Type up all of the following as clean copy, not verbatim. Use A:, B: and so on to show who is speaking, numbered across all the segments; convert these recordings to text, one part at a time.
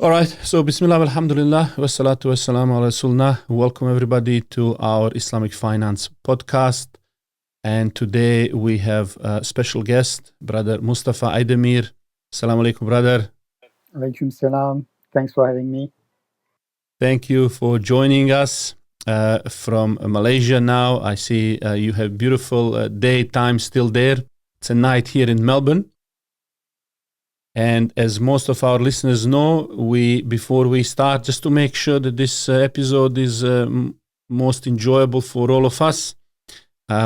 A: All right, so Bismillah, alhamdulillah, wassalatu wassalamu ala rasulna. Welcome everybody to our Islamic Finance podcast. And today we have a special guest, Brother Mustafa Aydemir. Assalamu alaikum, brother.
B: Alaikum salam. Thanks for having me.
A: Thank you for joining us from Malaysia now. I see you have beautiful daytime still there. It's a night here in Melbourne. And as most of our listeners know, before we start, just to make sure that this episode is most enjoyable for all of us,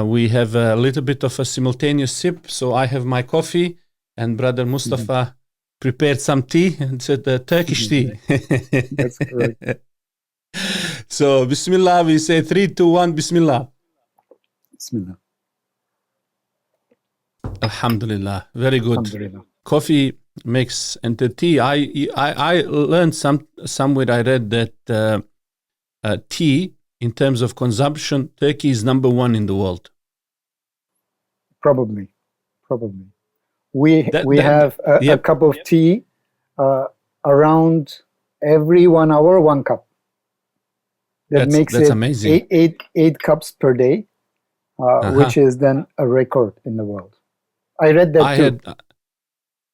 A: we have a little bit of a simultaneous sip. So I have my coffee, and Brother Mustafa prepared some tea, and it's Turkish tea.
B: That's correct.
A: So, Bismillah, we say 3, 2, 1, Bismillah.
B: Bismillah.
A: Alhamdulillah, very good.
B: Alhamdulillah.
A: Coffee makes, and the tea, I learned somewhere I read that tea, in terms of consumption, Turkey is number 1 in the world.
B: Probably. We have a cup of tea around every 1 hour, 1 cup. That's it
A: amazing.
B: Eight cups per day, which is then a record in the world. I read that too.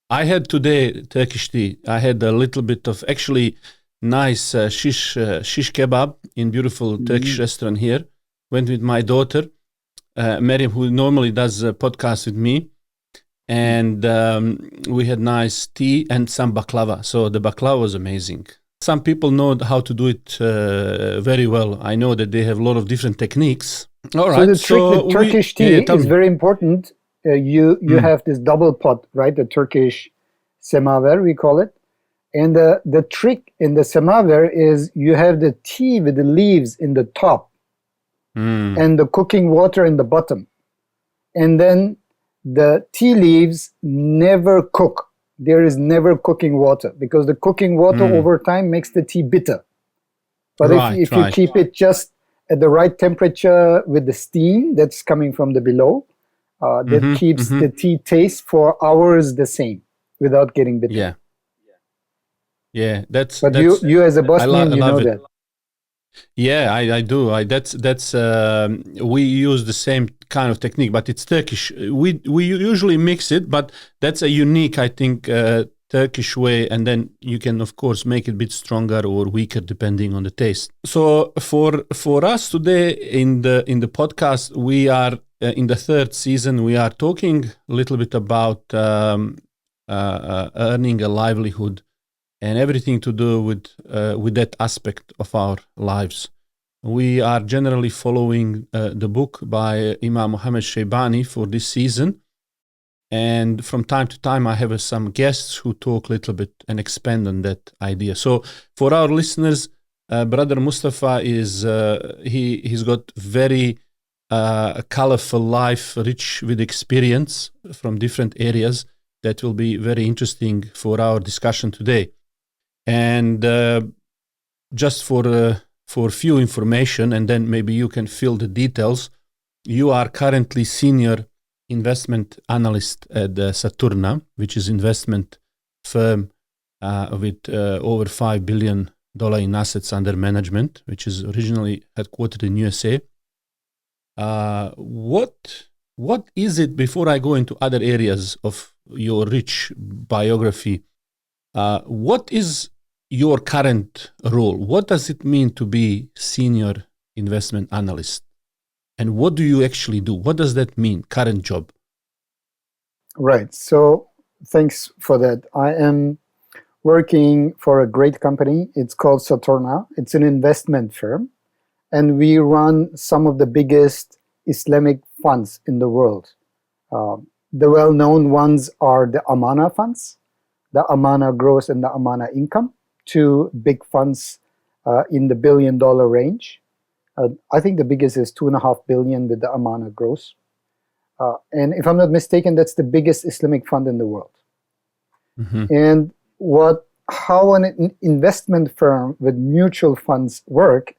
A: I had today Turkish tea. I had a little bit of actually nice shish kebab in beautiful Turkish restaurant here. Went with my daughter, Miriam, who normally does a podcast with me. And we had nice tea and some baklava. So the baklava was amazing. Some people know how to do it very well. I know that they have a lot of different techniques. All right.
B: So the Turkish tea is very important. You have this double pot, right? The Turkish semaver, we call it. And the trick in the semaver is you have the tea with the leaves in the top and the cooking water in the bottom. And then the tea leaves never cook. There is never cooking water because the cooking water over time makes the tea bitter. But if you keep it just at the right temperature with the steam that's coming from the below, that keeps the tea taste for hours the same without getting bitter.
A: Yeah, that's.
B: But you as a Bosnian, you know that.
A: Yeah, I do. We use the same kind of technique, but it's Turkish. We usually mix it, but that's a unique, I think, Turkish way. And then you can, of course, make it a bit stronger or weaker depending on the taste. So for us today in the podcast, we are in the 3rd season. We are talking a little bit about earning a livelihood and everything to do with that aspect of our lives. We are generally following the book by Imam Muhammad Shaybani for this season. And from time to time, I have some guests who talk a little bit and expand on that idea. So for our listeners, Brother Mustafa he's got very colorful life, rich with experience from different areas that will be very interesting for our discussion today. And just for few information, and then maybe you can fill the details. You are currently senior investment analyst at Saturna, which is investment firm with over $5 billion in assets under management, which is originally headquartered in USA. What is it, before I go into other areas of your rich biography, what is your current role? What does it mean to be senior investment analyst? And what do you actually do? What does that mean, current job?
B: Right. So thanks for that. I am working for a great company. It's called Saturna. It's an investment firm. And we run some of the biggest Islamic funds in the world. The well-known ones are the Amana funds, the Amana Gross and the Amana Income, 2 big funds in the $1 billion range. I think the biggest is $2.5 billion with the Amana Gross. And if I'm not mistaken, that's the biggest Islamic fund in the world. And how an investment firm with mutual funds work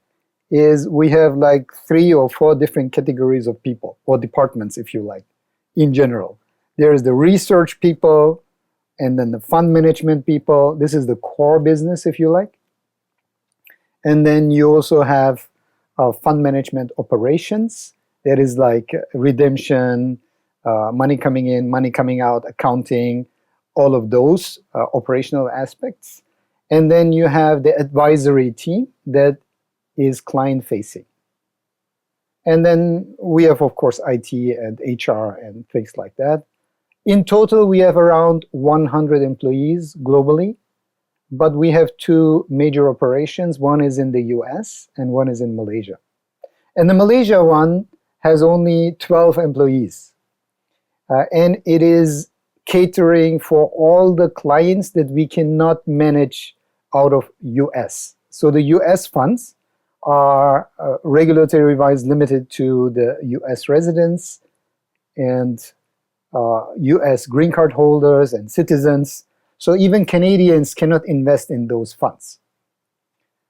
B: is we have like 3 or 4 different categories of people, or departments, if you like, in general. There's the research people, and then the fund management people. This is the core business, if you like. And then you also have fund management operations. That is like redemption, money coming in, money coming out, accounting, all of those operational aspects. And then you have the advisory team that is client facing. And then we have, of course, IT and HR and things like that. In total, we have around 100 employees globally, but we have two major operations. One is in the US and one is in Malaysia. And the Malaysia one has only 12 employees. And it is catering for all the clients that we cannot manage out of US. So the US funds are regulatory-wise limited to the US residents and US green card holders and citizens. So even Canadians cannot invest in those funds.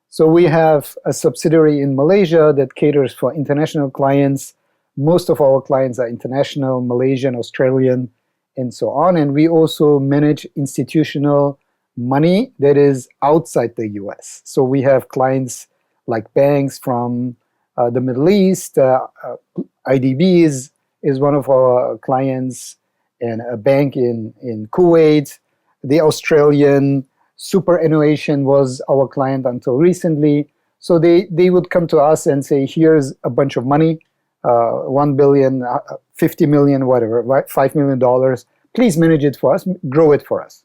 B: So we have a subsidiary in Malaysia that caters for international clients. Most of our clients are international, Malaysian, Australian, and so on. And we also manage institutional money that is outside the US. So we have clients like banks from the Middle East. IDB is one of our clients, and a bank in Kuwait. The Australian superannuation was our client until recently. So they would come to us and say, here's a bunch of money, 1 billion, 50 million, whatever, right? $5 million. Please manage it for us, grow it for us.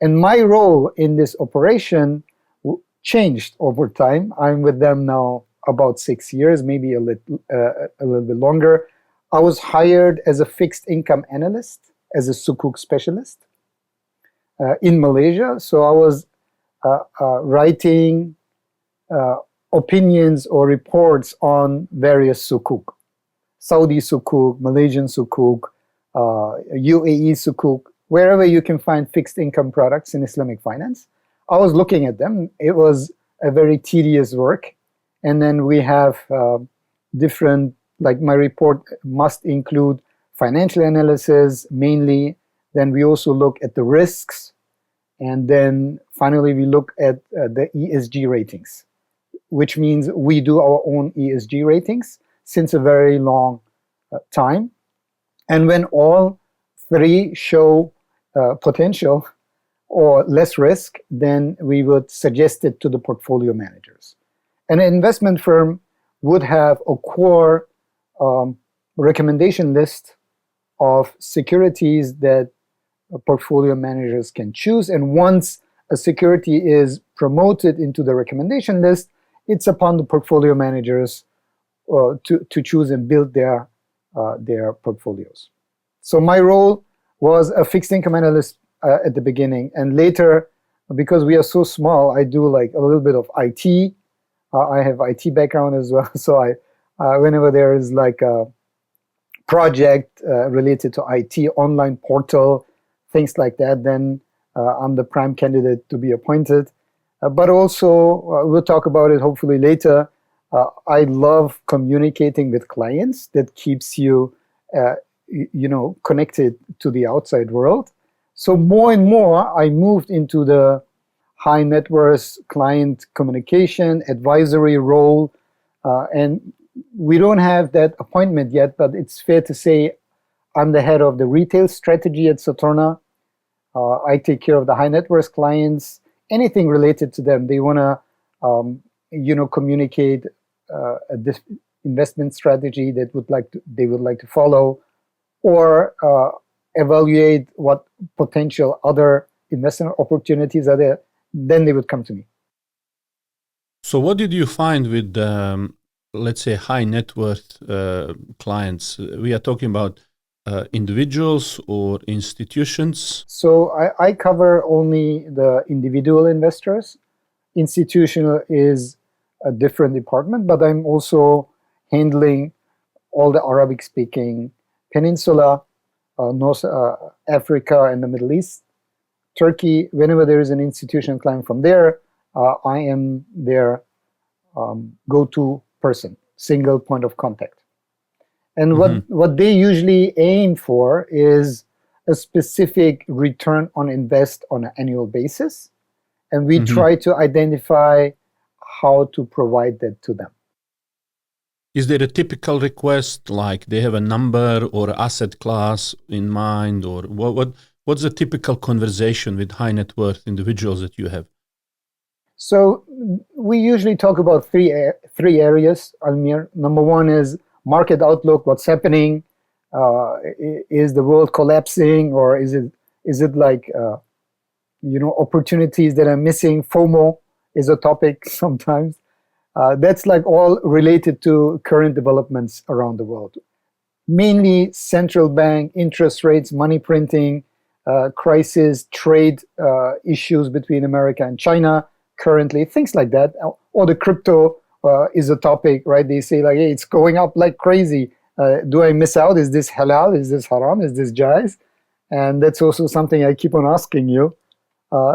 B: And my role in this operation changed over time. I'm with them now about 6 years, maybe a little bit longer. I was hired as a fixed income analyst, as a sukuk specialist in Malaysia. So I was writing opinions or reports on various sukuk. Saudi sukuk, Malaysian sukuk, UAE sukuk, wherever you can find fixed income products in Islamic finance. I was looking at them. It was a very tedious work. And then we have different, like my report must include financial analysis mainly. Then we also look at the risks. And then finally, we look at the ESG ratings, which means we do our own ESG ratings since a very long time. And when all three show potential or less risk, then we would suggest it to the portfolio managers. And an investment firm would have a core recommendation list of securities that portfolio managers can choose. And once a security is promoted into the recommendation list, it's upon the portfolio managers to choose and build their portfolios. So my role was a fixed income analyst at the beginning, and later, because we are so small, I do like a little bit of IT. I have IT background as well, so I whenever there is like a project related to IT, online portal, things like that, then I'm the prime candidate to be appointed. But also, we'll talk about it hopefully later. I love communicating with clients. That keeps you, connected to the outside world. So more and more, I moved into the high net worth client communication advisory role, and we don't have that appointment yet. But it's fair to say I'm the head of the retail strategy at Saturna. I take care of the high net worth clients. Anything related to them, they want to, communicate this investment strategy that they would like to follow, or evaluate what potential other investment opportunities are there. Then they would come to me.
A: So, what did you find with, let's say, high net worth clients? We are talking about individuals or institutions?
B: So I cover only the individual investors. Institutional is a different department, but I'm also handling all the Arabic-speaking peninsula, North Africa and the Middle East. Turkey, whenever there is an institutional client from there, I am their go-to person, single point of contact. And what they usually aim for is a specific return on invest on an annual basis, and we
A: Mm-hmm.
B: try to identify how to provide that to them.
A: Is there a typical request, like they have a number or asset class in mind, or what's the typical conversation with high net worth individuals that you have?
B: So we usually talk about three areas, Almir. Number one is market outlook, what's happening. Is the world collapsing, or is it like opportunities that are missing? FOMO is a topic sometimes. That's like all related to current developments around the world. Mainly central bank interest rates, money printing, crisis, trade issues between America and China currently, things like that. Or the crypto is a topic, right? They say like, hey, it's going up like crazy. Do I miss out? Is this halal? Is this haram? Is this jaiz? And that's also something I keep on asking you.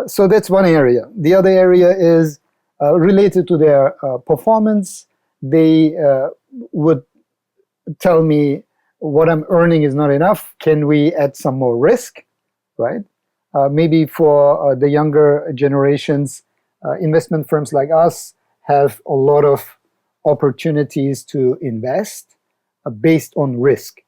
B: So that's one area. The other area is related to their performance. They would tell me what I'm earning is not enough. Can we add some more risk, right? Maybe for the younger generations, investment firms like us have a lot of opportunities to invest based on risk.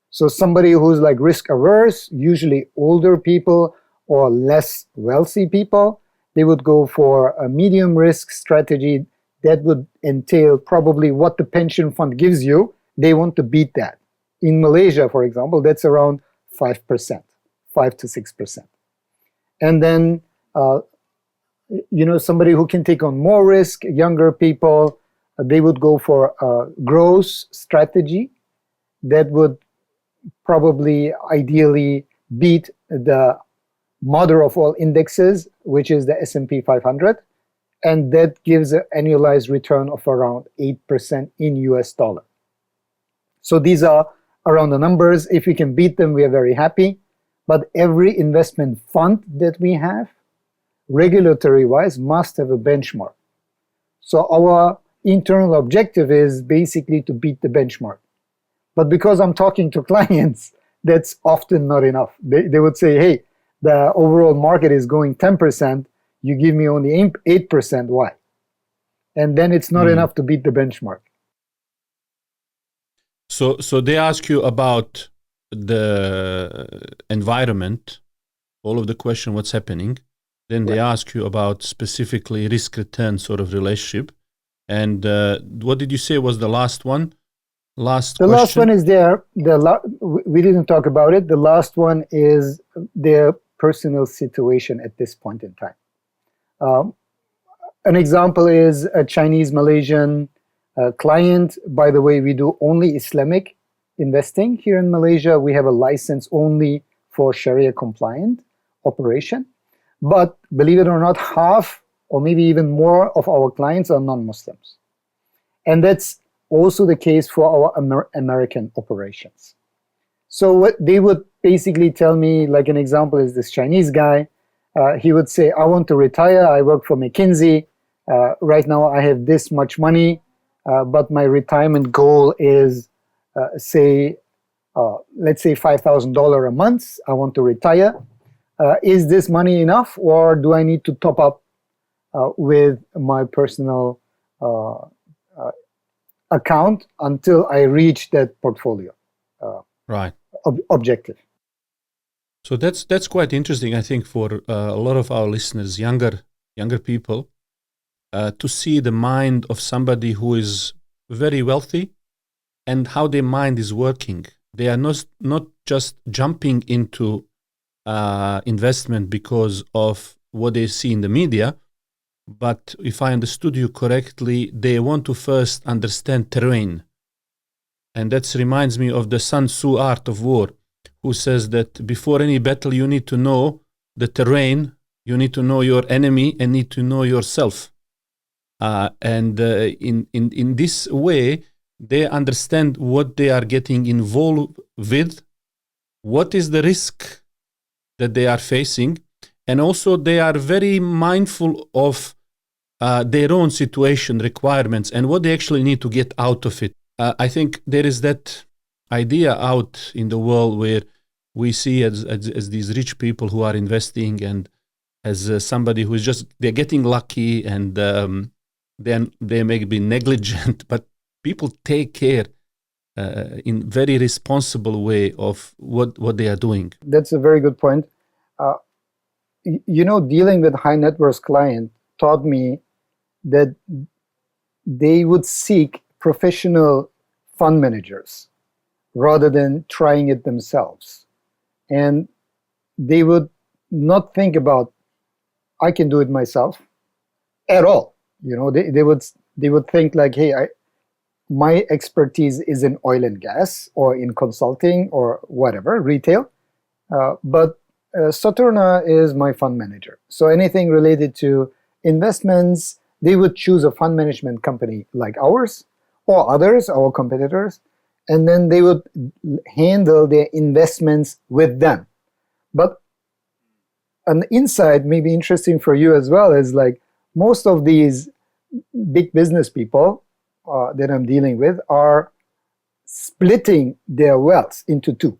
B: So somebody who's like risk averse, usually older people or less wealthy people, they would go for a medium risk strategy that would entail probably what the pension fund gives you. They want to beat that. In Malaysia, for example, that's around 5%, 5 to 6%. And then, somebody who can take on more risk, younger people, they would go for a growth strategy that would probably ideally beat the mother of all indexes, which is the S&P 500, and that gives an annualized return of around 8% in US dollar. So these are around the numbers. If we can beat them, we are very happy. But every investment fund that we have, regulatory-wise, must have a benchmark. So our internal objective is basically to beat the benchmark. But because I'm talking to clients, that's often not enough. They would say, hey, the overall market is going 10%, you give me only 8%, why? And then it's not enough to beat the benchmark.
A: So they ask you about the environment, all of the question, what's happening. Then they ask you about specifically risk-return sort of relationship. And what did you say was the last one? The last
B: one is we didn't talk about it. The last one is their personal situation at this point in time. An example is a Chinese Malaysian client. By the way, we do only Islamic investing here in Malaysia. We have a license only for Sharia compliant operation. But believe it or not, half or maybe even more of our clients are non-Muslims. And that's also the case for our American operations. So what they would basically tell me, like an example is this Chinese guy. He would say, I want to retire. I work for McKinsey. Right now I have this much money, but my retirement goal is, let's say $5,000 a month. I want to retire. Is this money enough, or do I need to top up with my personal account until I reach that portfolio objective?
A: So that's quite interesting, I think, for a lot of our listeners, younger people, to see the mind of somebody who is very wealthy and how their mind is working. They are not just jumping into investment because of what they see in the media, but if I understood you correctly, they want to first understand terrain. And that reminds me of the Sun Tzu Art of War, who says that before any battle you need to know the terrain, you need to know your enemy, and need to know yourself. In this way, they understand what they are getting involved with, what is the risk that they are facing, and also they are very mindful of their own situation, requirements, and what they actually need to get out of it. I think there is that idea out in the world where we see as these rich people who are investing, and as somebody who is just, they're getting lucky, and then they may be negligent, but people take care in very responsible way of what they are doing.
B: That's a very good point. Dealing with high net worth client taught me that they would seek professional fund managers rather than trying it themselves. And they would not think about, I can do it myself at all. They would think like, hey, my expertise is in oil and gas or in consulting or whatever, retail. But Saturna is my fund manager. So anything related to investments, they would choose a fund management company like ours or others, our competitors, and then they would handle their investments with them. But an insight may be interesting for you as well is like most of these big business people that I'm dealing with are splitting their wealth into two.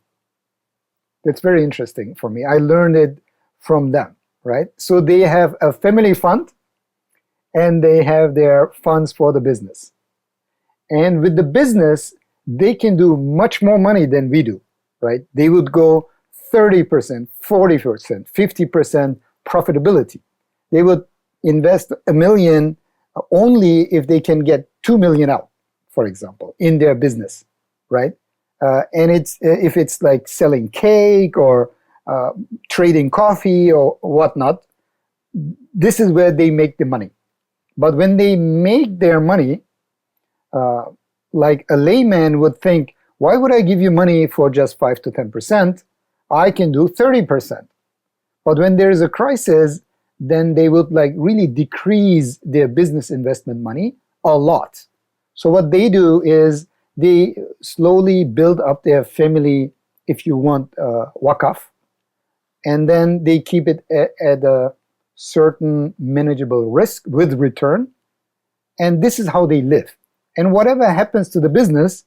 B: That's very interesting for me. I learned it from them, right? So they have a family fund and they have their funds for the business. And with the business, they can do much more money than we do, right? They would go 30%, 40%, 50% profitability. They would invest $1 million only if they can get 2 million out, for example, in their business, right? And if it's like selling cake or trading coffee or whatnot, this is where they make the money. But when they make their money, like a layman would think, why would I give you money for just 5 to 10%? I can do 30%. But when there is a crisis, then they would like really decrease their business investment money a lot. So what they do is they slowly build up their family, if you want, wakaf, and then they keep it at a certain manageable risk with return. And this is how they live. And whatever happens to the business,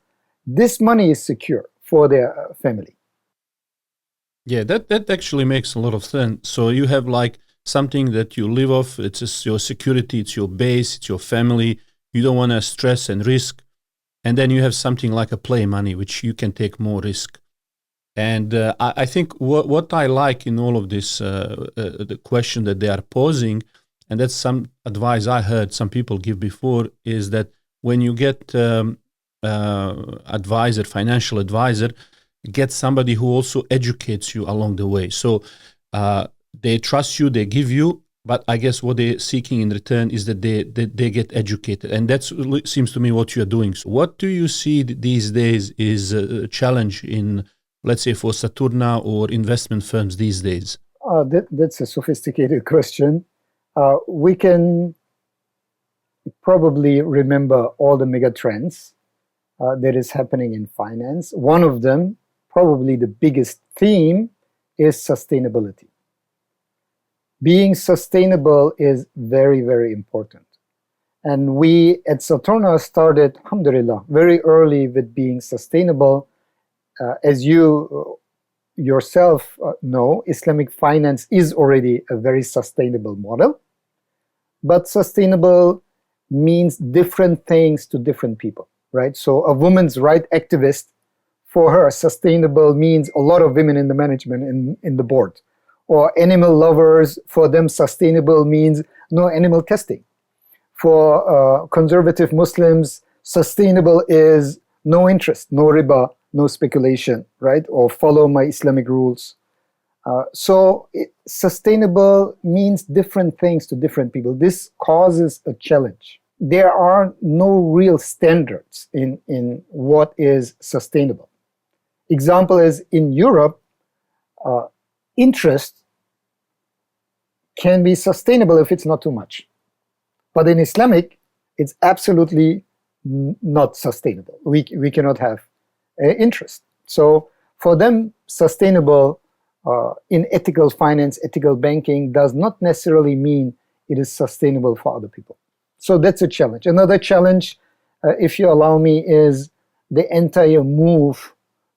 B: this money is secure for their family.
A: Yeah, that actually makes a lot of sense. So you have like something that you live off. It's just your security, it's your base, it's your family. You don't want to stress and risk. And then you have something like a play money, which you can take more risk. And I think what I like in all of this, the question that they are posing, and that's some advice I heard some people give before, is that when you get financial advisor, get somebody who also educates you along the way. So they trust you, they give you, but I guess what they're seeking in return is that they get educated. And that seems to me what you're doing. So what do you see these days is a challenge in, let's say, for Saturna or investment firms these days?
B: That's a sophisticated question. We can probably remember all the mega trends that is happening in finance. One of them, probably the biggest theme, is sustainability. Being sustainable is very, very important. And we at Saturna started, alhamdulillah, very early with being sustainable. As you yourself know, Islamic finance is already a very sustainable model. But sustainable means different things to different people, right? So a women's right activist, for her, sustainable means a lot of women in the management, in the board. Or animal lovers, for them, sustainable means no animal testing. For conservative Muslims, sustainable is no interest, no riba, no speculation, right? Or follow my Islamic rules. Sustainable means different things to different people. This causes a challenge. There are no real standards in what is sustainable. Example is in Europe, interest can be sustainable if it's not too much. But in Islamic, it's absolutely not sustainable. We cannot have interest. So for them, sustainable in ethical finance, ethical banking does not necessarily mean it is sustainable for other people. So that's a challenge. Another challenge, if you allow me, is the entire move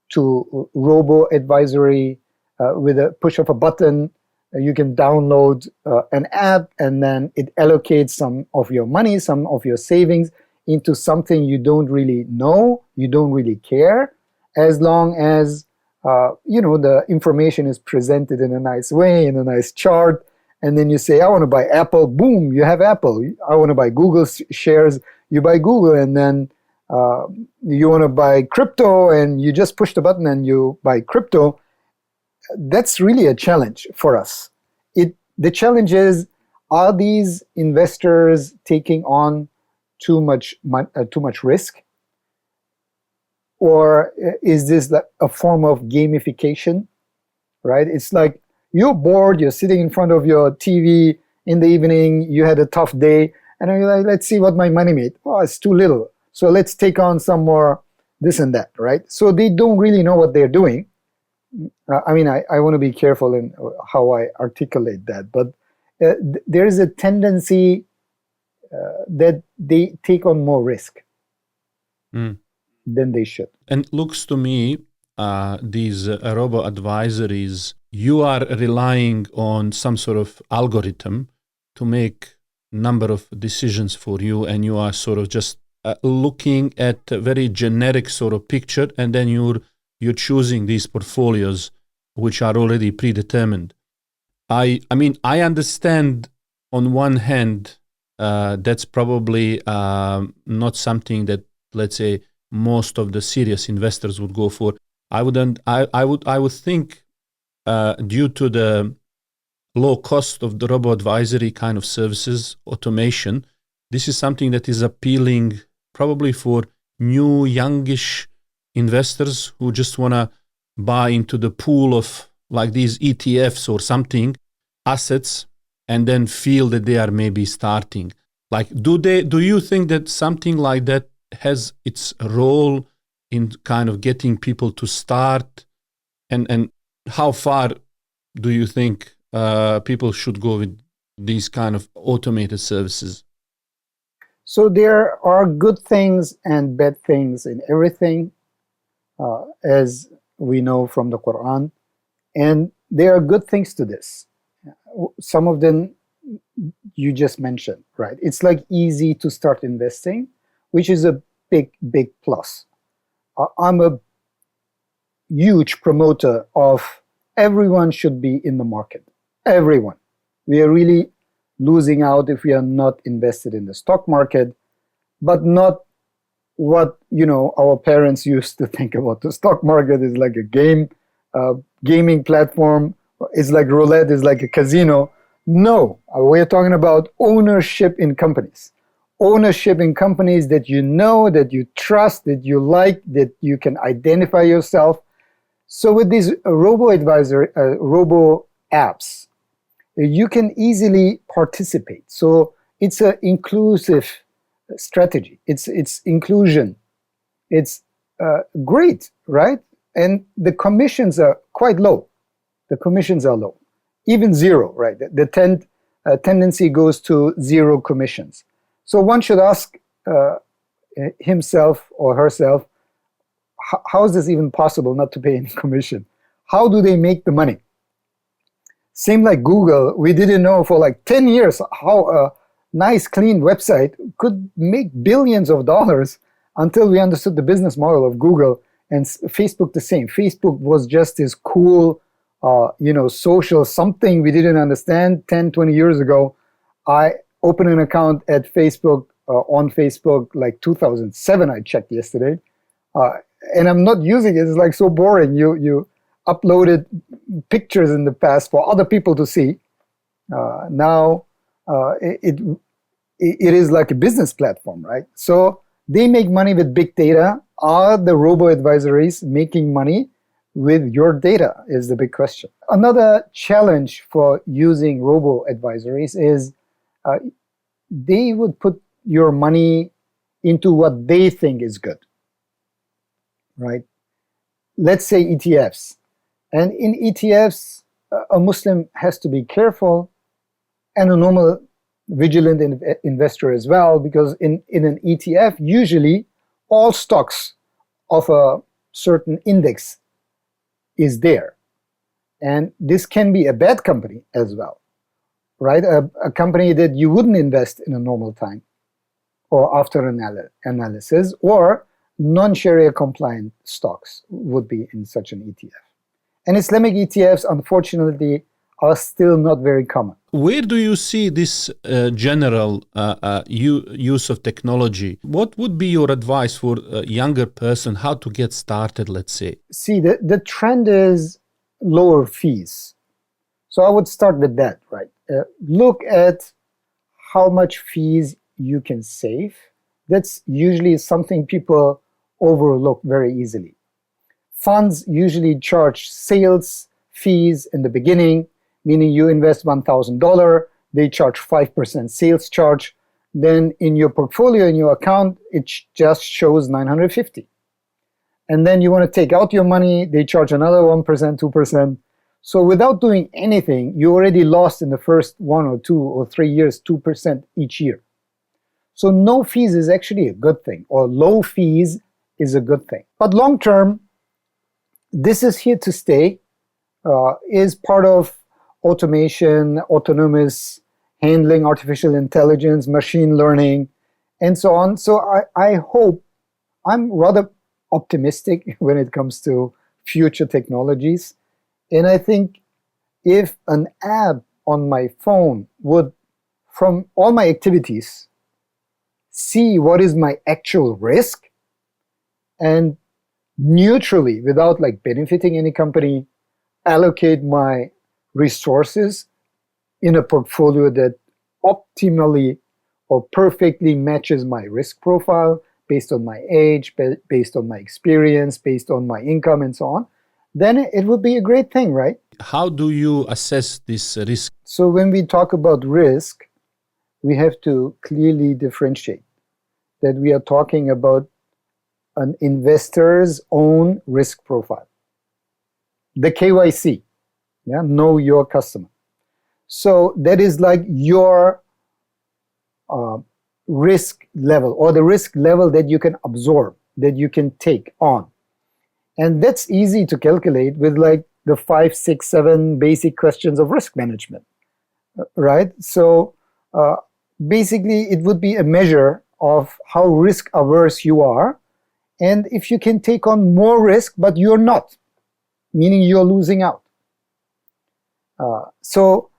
B: to robo advisory with a push of a button. You can download an app, and then it allocates some of your money, some of your savings into something you don't really know, you don't really care, as long as the information is presented in a nice way, in a nice chart. And then you say, I want to buy Apple. Boom, you have Apple. I want to buy Google shares. You buy Google. And then you want to buy crypto, and you just push the button and you buy crypto. That's really a challenge for us. The challenge is, are these investors taking on too much risk? Or is this like a form of gamification, right? It's like you're bored, you're sitting in front of your TV in the evening, you had a tough day, and you're like, let's see what my money made. Oh, it's too little. So let's take on some more this and that, right? So they don't really know what they're doing. I want to be careful in how I articulate that, but there is a tendency that they take on more risk than they should.
A: And looks to me, these robo-advisories, you are relying on some sort of algorithm to make number of decisions for you, and you are sort of just looking at a very generic sort of picture, and then you're choosing these portfolios which are already predetermined. I understand on one hand that's probably not something that, let's say, most of the serious investors would go for. I would think due to the low cost of the robo-advisory kind of services, automation, this is something that is appealing probably for new, youngish investors who just want to buy into the pool of like these ETFs or something, assets, and then feel that they are maybe starting. Like, do you think that something like that has its role in kind of getting people to start? And how far do you think people should go with these kind of automated services?
B: So there are good things and bad things in everything, as we know from the Quran. And there are good things to this. Some of them you just mentioned, right? It's like easy to start investing, which is a big, big plus. I'm a huge promoter of everyone should be in the market. Everyone. We are really losing out if we are not invested in the stock market, but not what our parents used to think about. The stock market is like a gaming platform. It's like roulette, it's like a casino. No, we're talking about ownership in companies. Ownership in companies that you know, that you trust, that you like, that you can identify yourself. So with these robo-advisor, robo apps, you can easily participate. So it's an inclusive strategy. It's inclusion. It's great, right? And the commissions are quite low. The commissions are low, even zero, right? The tendency goes to zero commissions. So one should ask himself or herself, how is this even possible not to pay any commission? How do they make the money? Same like Google, we didn't know for like 10 years how a nice, clean website could make billions of dollars until we understood the business model of Google. And Facebook the same. Facebook was just this cool, social something we didn't understand 10, 20 years ago. I opened an account at Facebook, on Facebook, like 2007, I checked yesterday. And I'm not using it. It's like so boring. You uploaded pictures in the past for other people to see. Now it is like a business platform, right? So they make money with big data. Are the robo-advisories making money with your data is the big question. Another challenge for using robo-advisories is they would put your money into what they think is good, right? Let's say ETFs. And in ETFs, a Muslim has to be careful, and a normal vigilant investor as well, because in an ETF, usually all stocks of a certain index is there. And this can be a bad company as well, right? A company that you wouldn't invest in a normal time or after analysis, or non-Sharia compliant stocks would be in such an ETF. And Islamic ETFs, unfortunately, are still not very common.
A: Where do you see this general use of technology? What would be your advice for a younger person, how to get started, let's say?
B: See, the trend is lower fees. So I would start with that, right? Look at how much fees you can save. That's usually something people overlook very easily. Funds usually charge sales fees in the beginning, meaning you invest $1,000, they charge 5% sales charge. Then in your portfolio, in your account, it just shows 950. And then you want to take out your money, they charge another 1%, 2%. So without doing anything, you already lost in the first 1 or 2 or 3 years, 2% each year. So no fees is actually a good thing, or low fees is a good thing. But long term, this is here to stay, is part of automation, autonomous handling, artificial intelligence, machine learning, and so on. So I hope, I'm rather optimistic when it comes to future technologies. And I think if an app on my phone would, from all my activities, see what is my actual risk and neutrally, without like benefiting any company, allocate my resources in a portfolio that optimally or perfectly matches my risk profile based on my age, based on my experience, based on my income, and so on, then it would be a great thing, right?
A: How do you assess this risk?
B: So when we talk about risk, we have to clearly differentiate that we are talking about an investor's own risk profile. The KYC, yeah, know your customer. So that is like your risk level, or the risk level that you can absorb, that you can take on. And that's easy to calculate with like the 5, 6, 7 basic questions of risk management, right? So basically it would be a measure of how risk averse you are, and if you can take on more risk but you're not, meaning you're losing out. So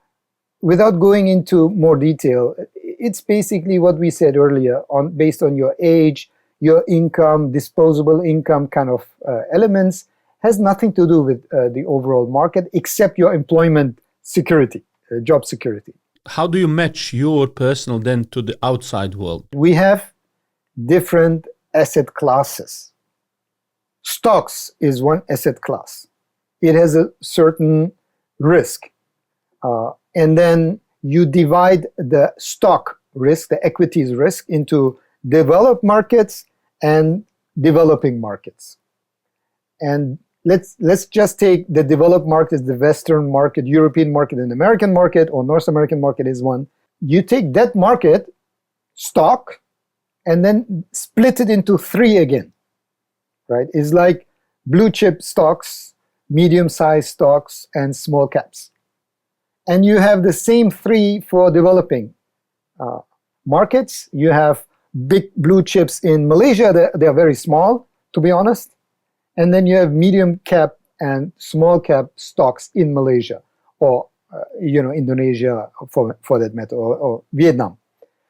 B: without going into more detail, it's basically what we said earlier, based on your age, your income, disposable income kind of elements, has nothing to do with the overall market except your employment security, job security.
A: How do you match your personal then to the outside world?
B: We have different asset classes. Stocks is one asset class. It has a certain risk. And then you divide the stock risk, the equities risk, into developed markets and developing markets. And let's just take the developed markets, the Western market, European market, and American market, or North American market is one. You take that market stock and then split it into 3 again, right? It's like blue chip stocks, medium-sized stocks, and small caps. And you have the same 3 for developing markets. You have big blue chips in Malaysia. They are very small, to be honest. And then you have medium cap and small cap stocks in Malaysia, or Indonesia for that matter, or Vietnam.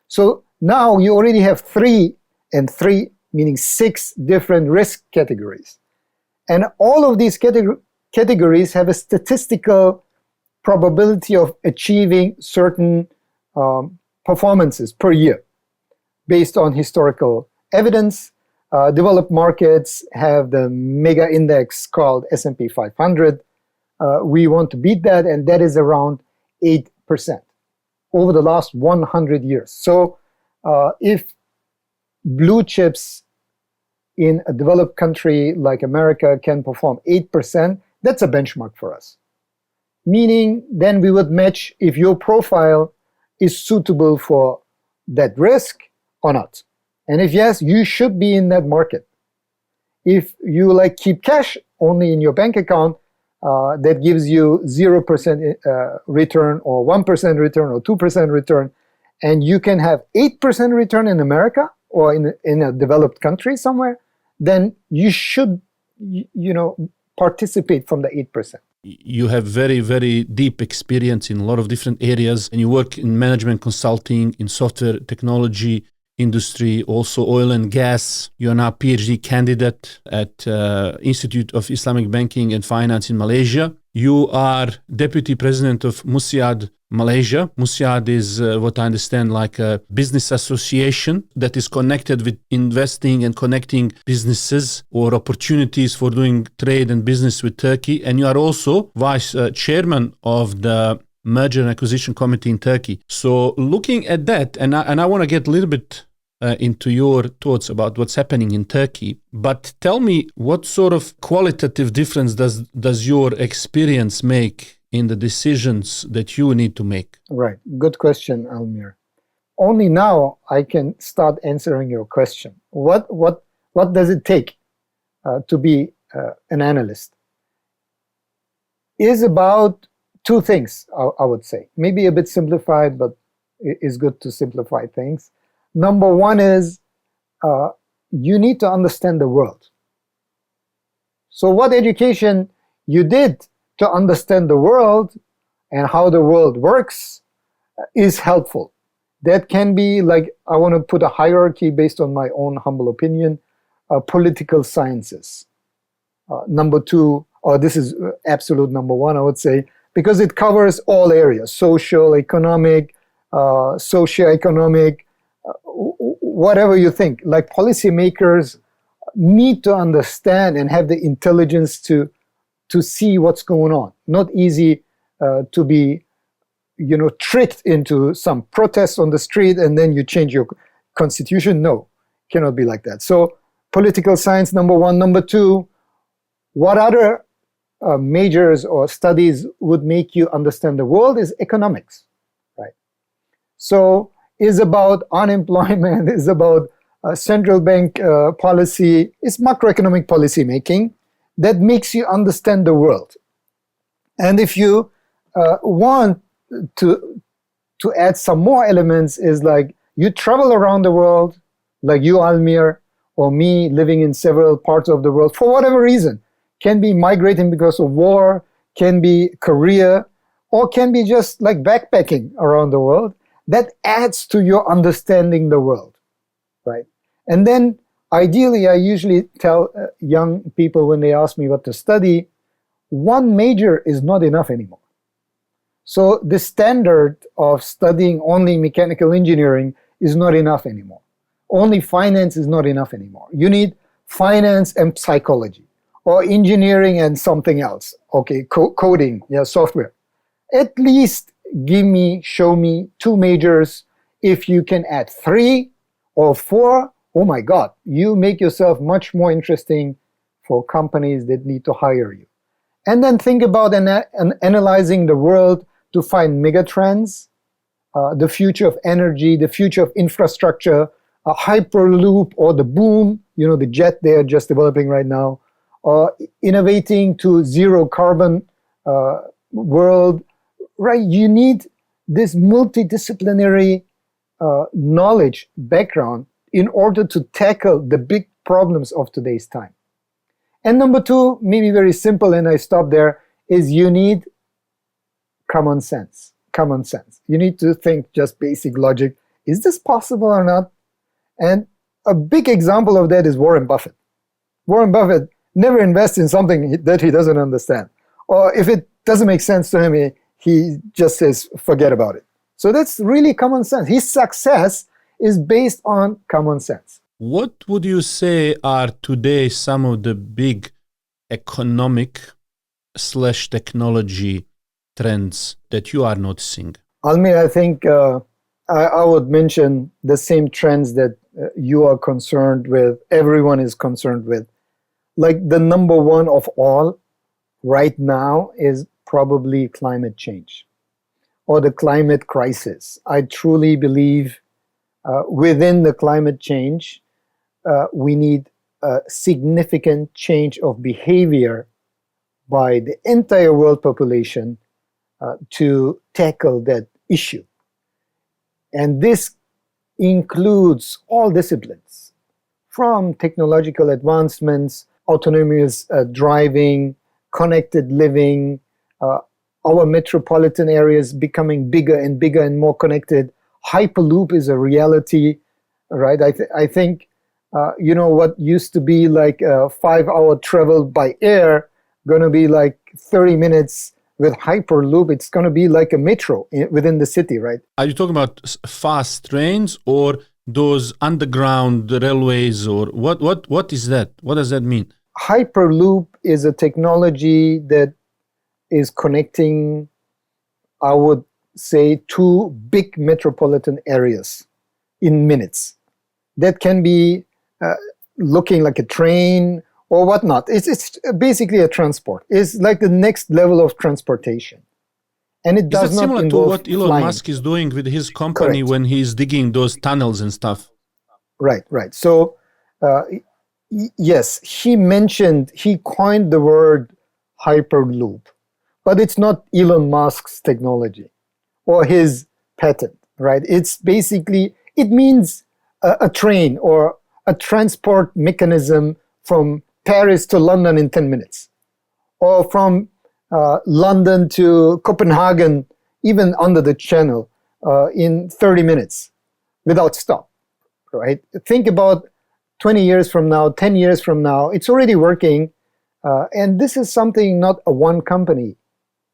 B: So now you already have 3 and 3, meaning 6 different risk categories. And all of these categories have a statistical probability of achieving certain performances per year based on historical evidence. Developed markets have the mega index called S&P 500. We want to beat that, and that is around 8% over the last 100 years. So if blue chips in a developed country like America can perform 8%, that's a benchmark for us. Meaning then we would match if your profile is suitable for that risk or not. And if yes, you should be in that market. If you like keep cash only in your bank account, that gives you 0% return or 1% return or 2% return, and you can have 8% return in America or in a developed country somewhere, then you should, participate from the 8%.
A: You have very, very deep experience in a lot of different areas, and you work in management consulting, in software technology industry, also oil and gas. You're now PhD candidate at Institute of Islamic Banking and Finance in Malaysia. You are deputy president of Musiad Malaysia. Musiad is what I understand like a business association that is connected with investing and connecting businesses or opportunities for doing trade and business with Turkey. And you are also vice chairman of the Merger and Acquisition Committee in Turkey. So looking at that, and I want to get a little bit into your thoughts about what's happening in Turkey, but tell me, what sort of qualitative difference does your experience make in the decisions that you need to make?
B: Right. Good question, Almir. Only now I can start answering your question. What does it take to be an analyst? Is about two things, I would say. Maybe a bit simplified, but it is good to simplify things. Number one is you need to understand the world. So what education you did to understand the world and how the world works is helpful. That can be like, I want to put a hierarchy based on my own humble opinion, political sciences. Number two, or this is absolute number one, I would say, because it covers all areas, social, economic, socioeconomic, whatever you think. Like policymakers need to understand and have the intelligence to see what's going on. Not easy to be, tricked into some protest on the street and then you change your constitution. No, cannot be like that. So political science, number one. Number two, what other majors or studies would make you understand the world is economics, right? So is about unemployment, is about central bank policy, it's macroeconomic policy making that makes you understand the world. And if you want to add some more elements, is like you travel around the world, like you, Almir, or me living in several parts of the world for whatever reason. Can be migrating because of war, can be career, or can be just like backpacking around the world. That adds to your understanding the world, right? And then ideally, I usually tell young people when they ask me what to study, one major is not enough anymore. So the standard of studying only mechanical engineering is not enough anymore. Only finance is not enough anymore. You need finance and psychology, or engineering and something else. Okay, coding, software. At least show me two majors. If you can add 3 or 4, oh my God, you make yourself much more interesting for companies that need to hire you. And then think about analyzing the world to find megatrends, the future of energy, the future of infrastructure, a hyperloop or the boom, the jet they are just developing right now, innovating to zero carbon world, right? You need this multidisciplinary knowledge background in order to tackle the big problems of today's time. And number two, maybe very simple, and I stop there, is you need common sense. Common sense. You need to think just basic logic. Is this possible or not? And a big example of that is Warren Buffett. Warren Buffett never invests in something that he doesn't understand. Or if it doesn't make sense to him, he just says, forget about it. So that's really common sense. His success is based on common sense.
A: What would you say are today some of the big economic/technology trends that you are noticing?
B: Almir, I think I would mention the same trends that you are concerned with, everyone is concerned with. Like the number one of all right now is probably climate change or the climate crisis. I truly believe within the climate change, we need a significant change of behavior by the entire world population to tackle that issue. And this includes all disciplines, from technological advancements, autonomous driving, connected living, our metropolitan areas becoming bigger and bigger and more connected. Hyperloop is a reality, right? I think, what used to be like a 5-hour travel by air, going to be like 30 minutes with Hyperloop. It's going to be like a metro within the city, right?
A: Are you talking about fast trains or those underground railways, or what is that? What does that mean?
B: Hyperloop is a technology that is connecting, I would say, 2 big metropolitan areas in minutes. That can be looking like a train or whatnot. It's basically a transport. It's like the next level of transportation. And it does not involve
A: similar to what Elon
B: flying.
A: Musk is doing with his company?
B: Correct.
A: When he's digging those tunnels and stuff?
B: Right. So, yes, he coined the word Hyperloop, but it's not Elon Musk's technology or his patent, right? It's basically, it means a train or a transport mechanism from Paris to London in 10 minutes, or from London to Copenhagen, even under the channel, in 30 minutes without stop, right? Think about 20 years from now, 10 years from now, it's already working. And this is something not a one company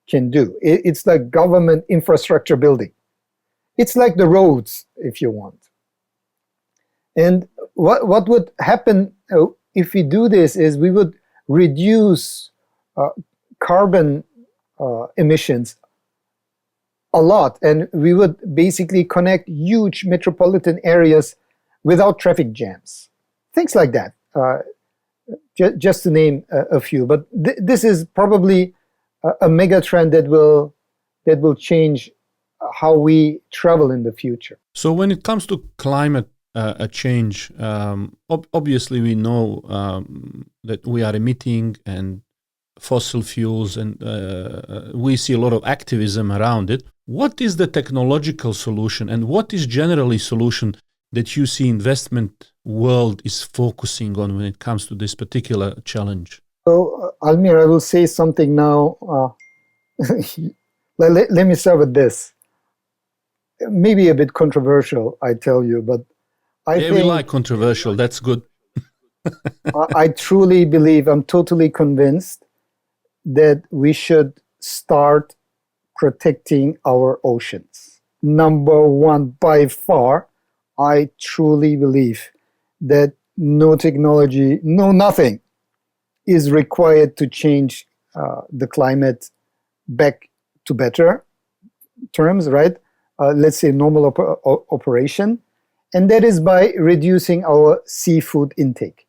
B: can do. It's like government infrastructure building. It's like the roads, if you want. And what would happen if we do this is we would reduce carbon emissions a lot, and we would basically connect huge metropolitan areas without traffic jams. Things like that, just to name a few. But this is probably a mega trend that will change how we travel in the future.
A: So when it comes to climate change, obviously we know that we are emitting and fossil fuels, and we see a lot of activism around it. What is the technological solution, and what is generally solution that you see investment world is focusing on when it comes to this particular challenge?
B: So, Almir, I will say something now. Let me start with this. Maybe a bit controversial, I tell you, but I think
A: we like controversial. That's good.
B: I truly believe, I'm totally convinced that we should start protecting our oceans. Number one, by far, I truly believe that no technology, no nothing is required to change the climate back to better terms, right? Let's say normal operation. And that is by reducing our seafood intake.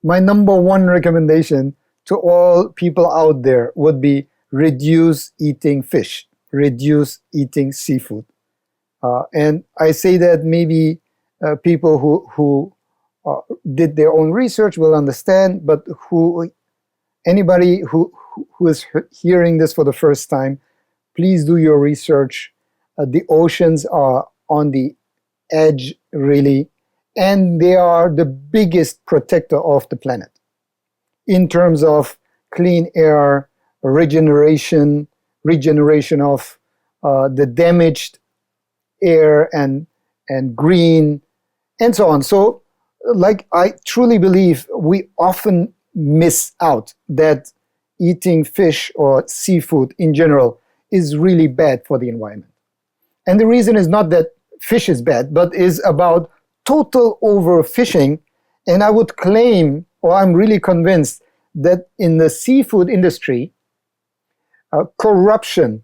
B: My number one recommendation to all people out there would be reduce eating fish, reduce eating seafood. And I say that maybe people who did their own research will understand, but anybody who is hearing this for the first time, please do your research. The oceans are on the edge, really, and they are the biggest protector of the planet in terms of clean air, regeneration of the damaged air and green, and so on. So, like, I truly believe we often miss out that eating fish or seafood in general is really bad for the environment. And the reason is not that fish is bad, but is about total overfishing. And I would claim, or I'm really convinced, that in the seafood industry, corruption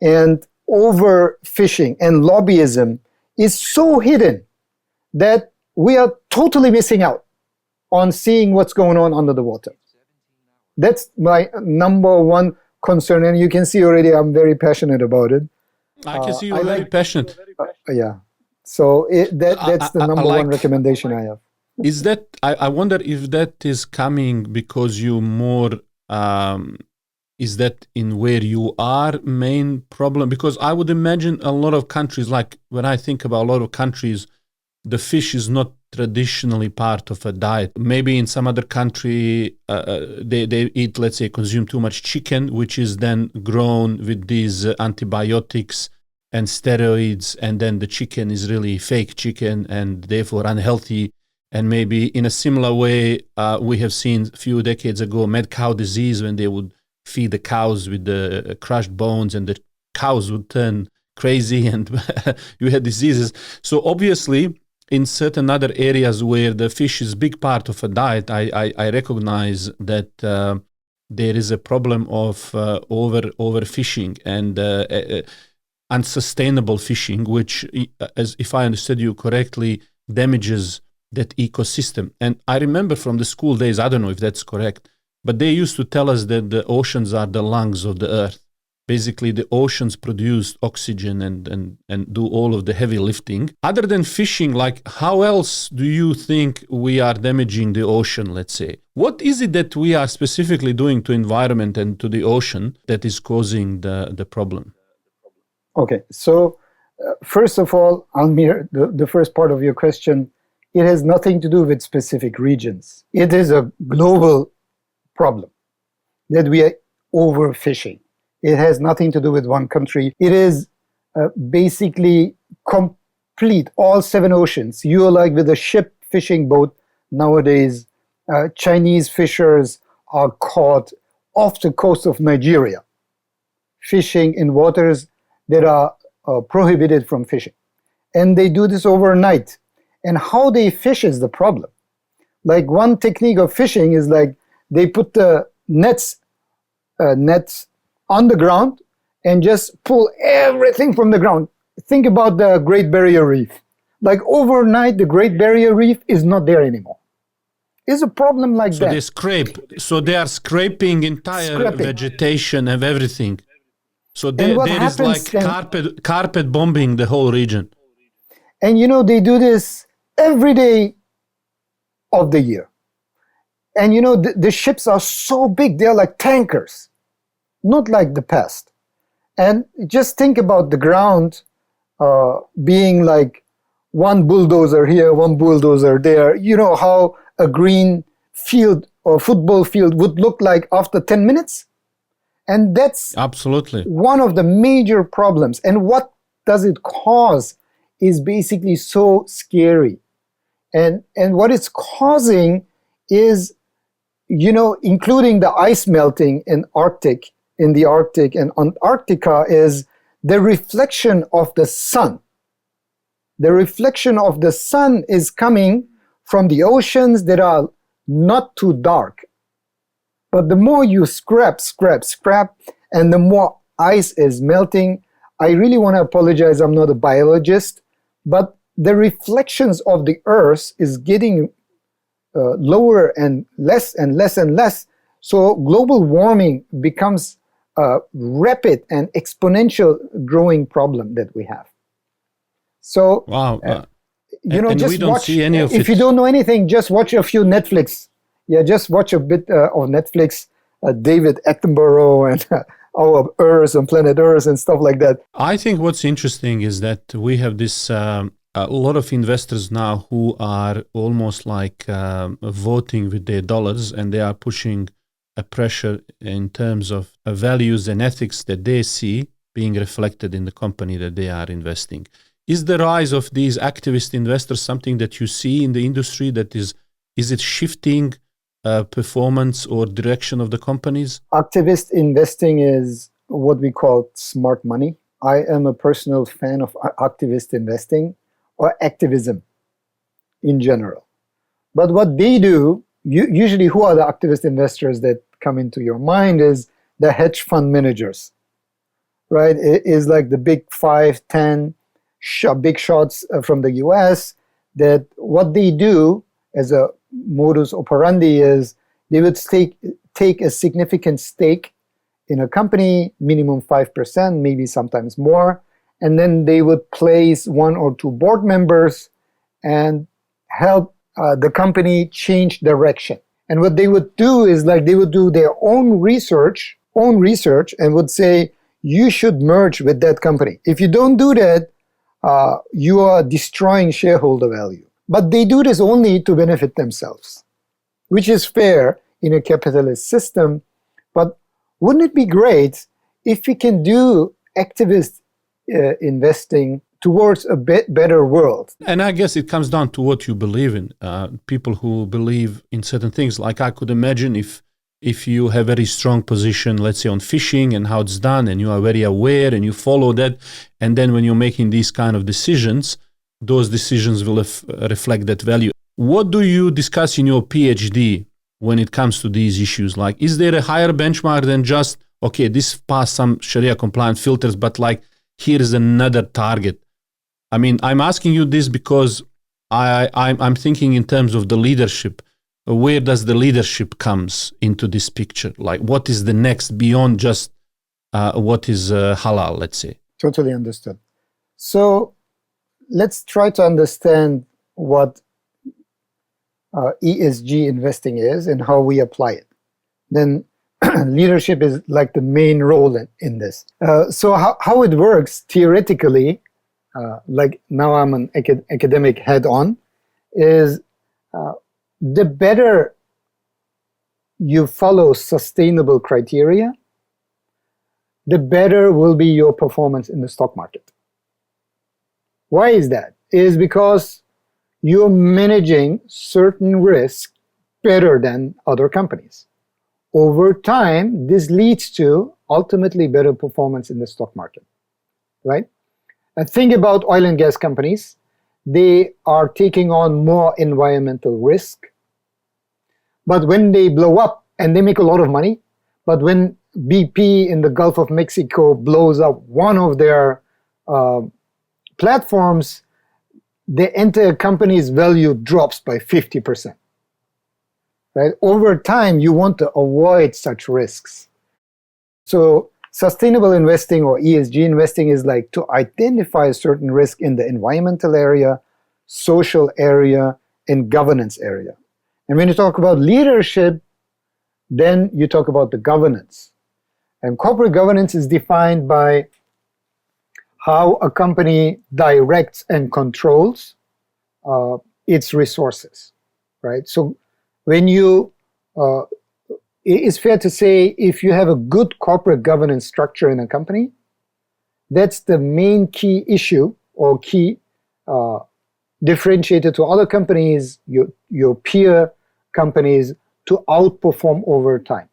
B: and overfishing and lobbyism is so hidden that we are totally missing out on seeing what's going on under the water. That's my number one concern, and you can see already I'm very passionate about it.
A: I can see you're very passionate.
B: Yeah. So that's the number one recommendation I have.
A: Is that, I wonder if that is coming because you more, is that in where you are main problem? Because I would imagine a lot of countries, like when I think about a lot of countries, the fish is not traditionally part of a diet. Maybe in some other country, they eat, let's say, consume too much chicken, which is then grown with these antibiotics and steroids, and then the chicken is really fake chicken and therefore unhealthy. And maybe in a similar way, we have seen a few decades ago mad cow disease, when they would feed the cows with the crushed bones and the cows would turn crazy and you had diseases. So obviously, in certain other areas where the fish is a big part of a diet, I recognize that there is a problem of overfishing and unsustainable fishing, which, as if I understood you correctly, damages that ecosystem. And I remember from the school days, I don't know if that's correct, but they used to tell us that the oceans are the lungs of the earth. Basically, the oceans produce oxygen and do all of the heavy lifting. Other than fishing, like, how else do you think we are damaging the ocean, let's say? What is it that we are specifically doing to environment and to the ocean that is causing the problem?
B: Okay, so first of all, Almir, the first part of your question, it has nothing to do with specific regions. It is a global problem that we are overfishing. It has nothing to do with one country. It is basically complete, all 7 oceans. You are like with a ship fishing boat nowadays. Chinese fishers are caught off the coast of Nigeria, fishing in waters that are prohibited from fishing. And they do this overnight. And how they fish is the problem. Like, one technique of fishing is like they put the nets on the ground and just pull everything from the ground. Think about the Great Barrier Reef. Like, overnight, the Great Barrier Reef is not there anymore. It's a problem like that.
A: So they scrape. So they are scraping entire vegetation and everything. So there is like carpet bombing the whole region.
B: And they do this every day of the year. And the ships are so big, they're like tankers, not like the past. And just think about the ground being like one bulldozer here, one bulldozer there. You know how a green field or football field would look like after 10 minutes? And that's
A: absolutely
B: one of the major problems. And what does it cause is basically so scary. And what it's causing is, including the ice melting in the Arctic and Antarctica, is the reflection of the sun. The reflection of the sun is coming from the oceans that are not too dark. But the more you scrap, and the more ice is melting, I really want to apologize, I'm not a biologist, but the reflections of the Earth is getting lower and less and less and less. So global warming becomes a rapid and exponential growing problem that we have. So,
A: wow.
B: And
A: just we don't watch, see any of
B: if
A: it.
B: you don't know anything, just watch a few Netflix. Yeah, just watch a bit of Netflix, David Attenborough and our Earth and Planet Earth and stuff like that.
A: I think what's interesting is that we have this a lot of investors now who are almost like voting with their dollars, and they are pushing a pressure in terms of values and ethics that they see being reflected in the company that they are investing. Is the rise of these activist investors something that you see in the industry that is it shifting performance or direction of the companies?
B: Activist investing is what we call smart money. I am a personal fan of activist investing or activism in general. But what they do, usually who are the activist investors that come into your mind is the hedge fund managers, right? It is like the big 5, 10 big shots from the US, that what they do as a modus operandi is they would take a significant stake in a company, minimum 5%, maybe sometimes more, and then they would place 1 or 2 board members and help the company changed direction. And what they would do is like they would do their own research and would say, you should merge with that company. If you don't do that, you are destroying shareholder value. But they do this only to benefit themselves, which is fair in a capitalist system. But wouldn't it be great if we can do activist investing towards a better world?
A: And I guess it comes down to what you believe in. People who believe in certain things, like I could imagine if you have a very strong position, let's say on fishing and how it's done, and you are very aware and you follow that, and then when you're making these kind of decisions, those decisions will reflect that value. What do you discuss in your PhD when it comes to these issues? Like, is there a higher benchmark than just, okay, this passed some Sharia compliant filters, but like, here is another target? I mean, I'm asking you this because I'm thinking in terms of the leadership. Where does the leadership comes into this picture? Like, what is the next beyond just what is halal, let's say?
B: Totally understood. So let's try to understand what ESG investing is and how we apply it. Then leadership is like the main role in this. So how it works theoretically, like now I'm an academic head-on, is the better you follow sustainable criteria, the better will be your performance in the stock market. Why is that? It is because you're managing certain risks better than other companies. Over time, this leads to ultimately better performance in the stock market, right? And think about oil and gas companies. They are taking on more environmental risk. But when they blow up, and they make a lot of money, but when BP in the Gulf of Mexico blows up one of their platforms, the entire company's value drops by 50%. Right? Over time, you want to avoid such risks. So sustainable investing or ESG investing is like to identify a certain risk in the environmental area, social area, and governance area. And when you talk about leadership, then you talk about the governance. And corporate governance is defined by how a company directs and controls its resources, right? So when you, it's fair to say if you have a good corporate governance structure in a company, that's the main key issue or key differentiator to other companies, your peer companies, to outperform over time.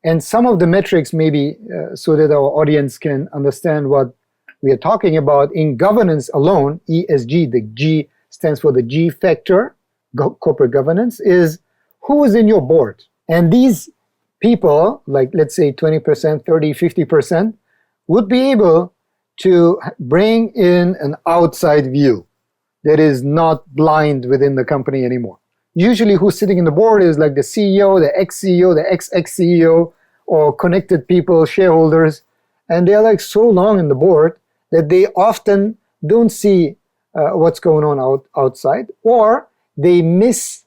B: And some of the metrics maybe so that our audience can understand what we are talking about. In governance alone, ESG, the G stands for the G factor, corporate governance, is who is in your board. And these people, like let's say 20%, 30, 50%, would be able to bring in an outside view that is not blind within the company anymore. Usually who's sitting in the board is like the CEO, the ex-CEO, the ex-ex-CEO, or connected people, shareholders, and they're like so long in the board that they often don't see what's going on outside, or they miss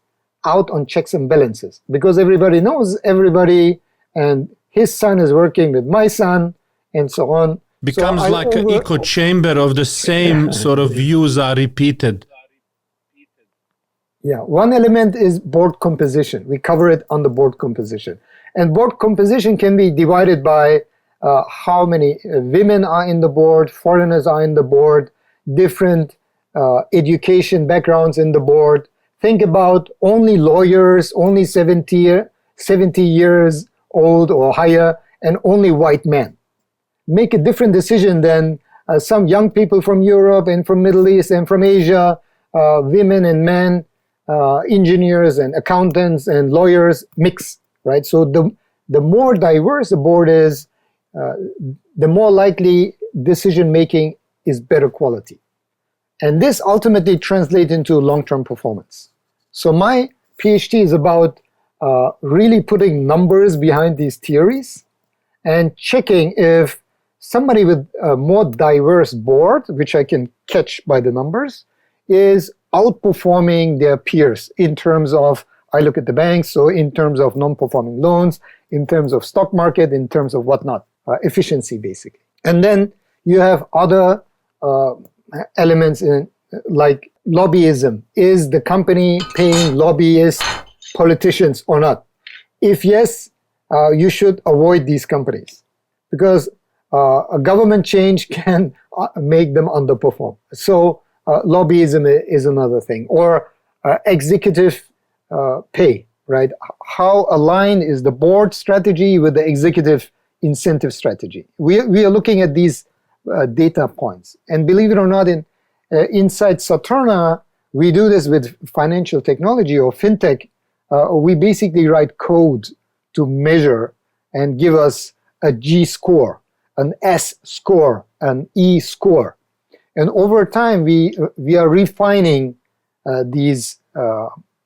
B: out on checks and balances because everybody knows everybody and his son is working with my son and so on.
A: Becomes so like an echo chamber of the same sort of views are repeated.
B: Yeah, one element is board composition. We cover it on the board composition. And board composition can be divided by how many women are in the board, foreigners are in the board, different education backgrounds in the board. Think about only lawyers, only 70 years old or higher, and only white men. Make a different decision than some young people from Europe and from Middle East and from Asia, women and men, engineers and accountants and lawyers mix, right? So the more diverse the board is, the more likely decision-making is better quality. And this ultimately translates into long-term performance. So my PhD is about really putting numbers behind these theories and checking if somebody with a more diverse board, which I can catch by the numbers, is outperforming their peers in terms of, I look at the banks, so in terms of non-performing loans, in terms of stock market, in terms of whatnot, efficiency basically. And then you have other elements in, like lobbyism. Is the company paying lobbyists, politicians or not? If yes, you should avoid these companies because a government change can make them underperform. So lobbyism is another thing. Or executive pay, right? How aligned is the board strategy with the executive incentive strategy? We are looking at these data points. And believe it or not, inside Saturna, we do this with financial technology or fintech. We basically write code to measure and give us a G score, an S score, an E score. And over time, we are refining these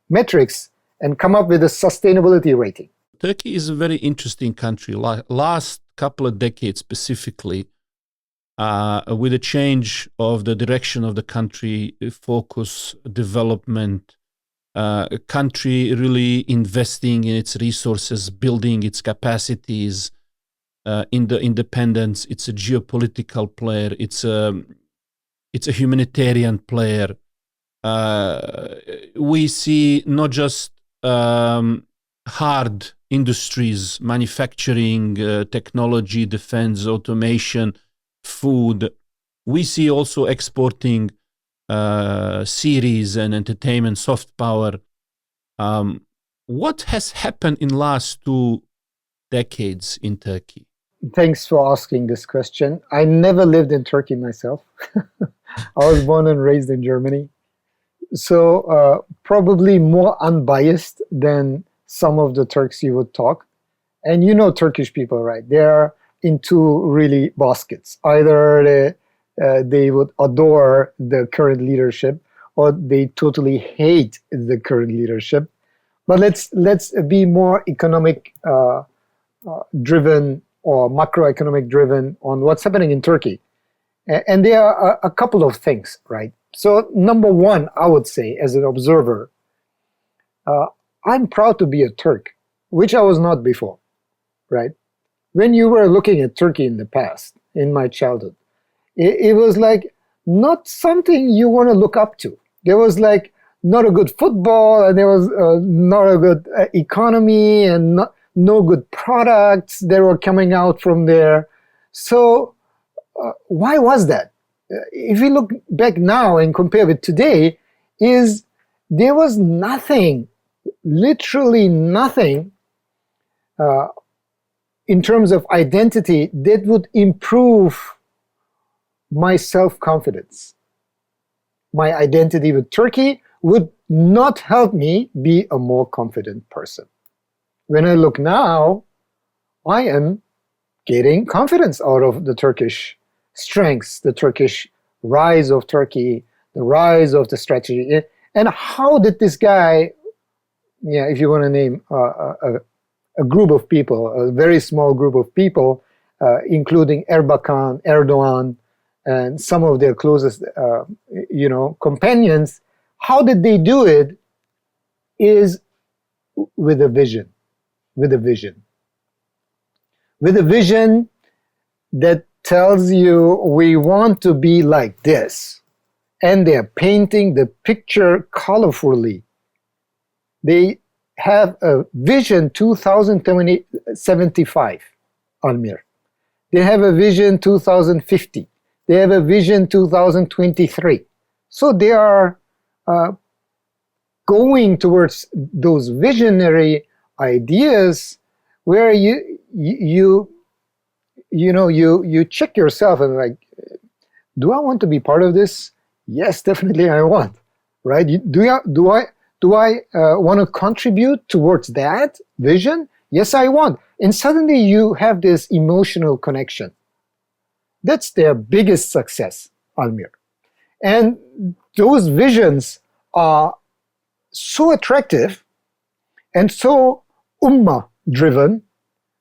B: metrics and come up with a sustainability rating.
A: Turkey is a very interesting country. Last couple of decades specifically, with a change of the direction of the country, focus, development, a country really investing in its resources, building its capacities, in the independence. It's a geopolitical player. It's a humanitarian player. We see not just hard industries, manufacturing, technology, defense, automation, food. We see also exporting series and entertainment, soft power. What has happened in last 2 decades in Turkey?
B: Thanks for asking this question. I never lived in Turkey myself. I was born and raised in Germany. So probably more unbiased than some of the Turks you would talk. And you know Turkish people, right? They're into really baskets. Either they would adore the current leadership or they totally hate the current leadership. But let's be more economic driven or macroeconomic driven on what's happening in Turkey. And there are a couple of things, right? So number one, I would say as an observer, I'm proud to be a Turk, which I was not before, right? When you were looking at Turkey in the past, in my childhood, it was like not something you want to look up to. There was like not a good football, and there was not a good economy, and no good products that were coming out from there. So why was that? If we look back now and compare with today, there was nothing, literally nothing, in terms of identity that would improve my self-confidence. My identity with Turkey would not help me be a more confident person. When I look now, I am getting confidence out of the Turkish strengths, the Turkish rise of Turkey, the rise of the strategy. And how did this guy, if you want to name a group of people, a very small group of people, including Erdogan, and some of their closest, companions, how did they do it? Is with a vision, with a vision that tells you we want to be like this, and they're painting the picture colorfully. They have a vision 2075, Almir. They have a vision 2050. They have a vision 2023. So they are going towards those visionary ideas where you check yourself and like, do I want to be part of this? Yes, definitely I want. Right? Do I want to contribute towards that vision? Yes, I want. And suddenly you have this emotional connection. That's their biggest success, Almir. And those visions are so attractive and so ummah-driven,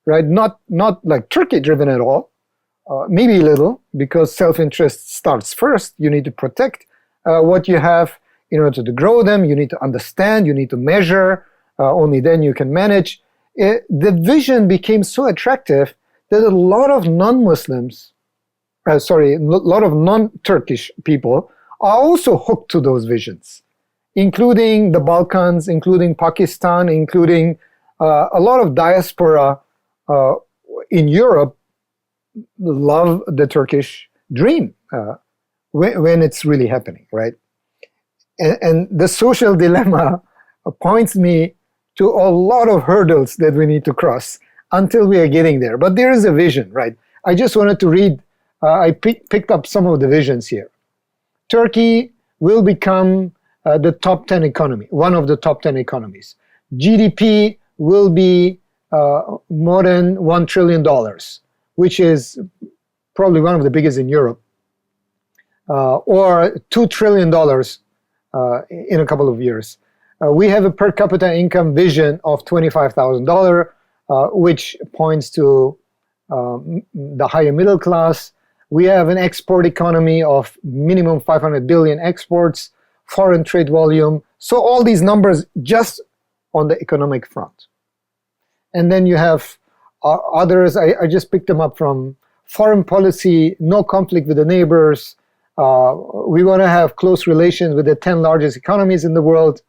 B: right? Not like Turkey-driven at all. Maybe a little, because self-interest starts first. You need to protect what you have In order to grow them, you need to understand, you need to measure, only then you can manage. The vision became so attractive that a lot of non-Muslims, a lot of non-Turkish people are also hooked to those visions, including the Balkans, including Pakistan, including a lot of diaspora in Europe love the Turkish dream when it's really happening, right? And the social dilemma points me to a lot of hurdles that we need to cross until we are getting there. But there is a vision, right? I just wanted to read, I picked up some of the visions here. Turkey will become the top 10 economy, one of the top 10 economies. GDP will be more than $1 trillion, which is probably one of the biggest in Europe, or $2 trillion in a couple of years. We have a per capita income vision of $25,000, which points to the higher middle class. We have an export economy of minimum 500 billion exports, foreign trade volume. So all these numbers just on the economic front. And then you have others, I just picked them up from foreign policy, no conflict with the neighbors. We want to have close relations with the 10 largest economies in the world.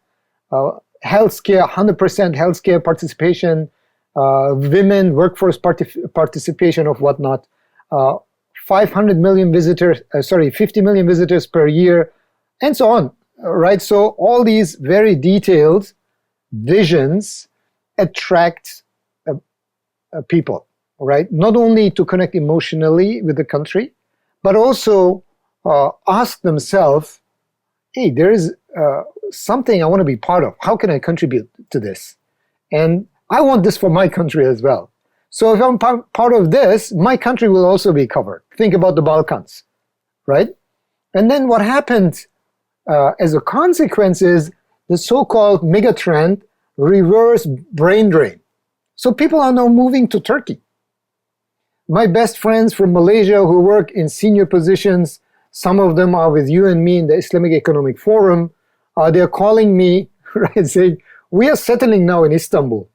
B: Healthcare, 100% healthcare participation, women, workforce participation of whatnot. 500 million visitors, 50 million visitors per year, and so on, right? So all these very detailed visions attract people, right? Not only to connect emotionally with the country, but also ask themselves, hey, there is something I want to be part of. How can I contribute to this? And I want this for my country as well. So if I'm part of this, my country will also be covered. Think about the Balkans, right? And then what happened as a consequence is the so-called megatrend reverse brain drain. So people are now moving to Turkey. My best friends from Malaysia who work in senior positions, some of them are with you and me in the Islamic Economic Forum, they're calling me, right, saying, we are settling now in Istanbul.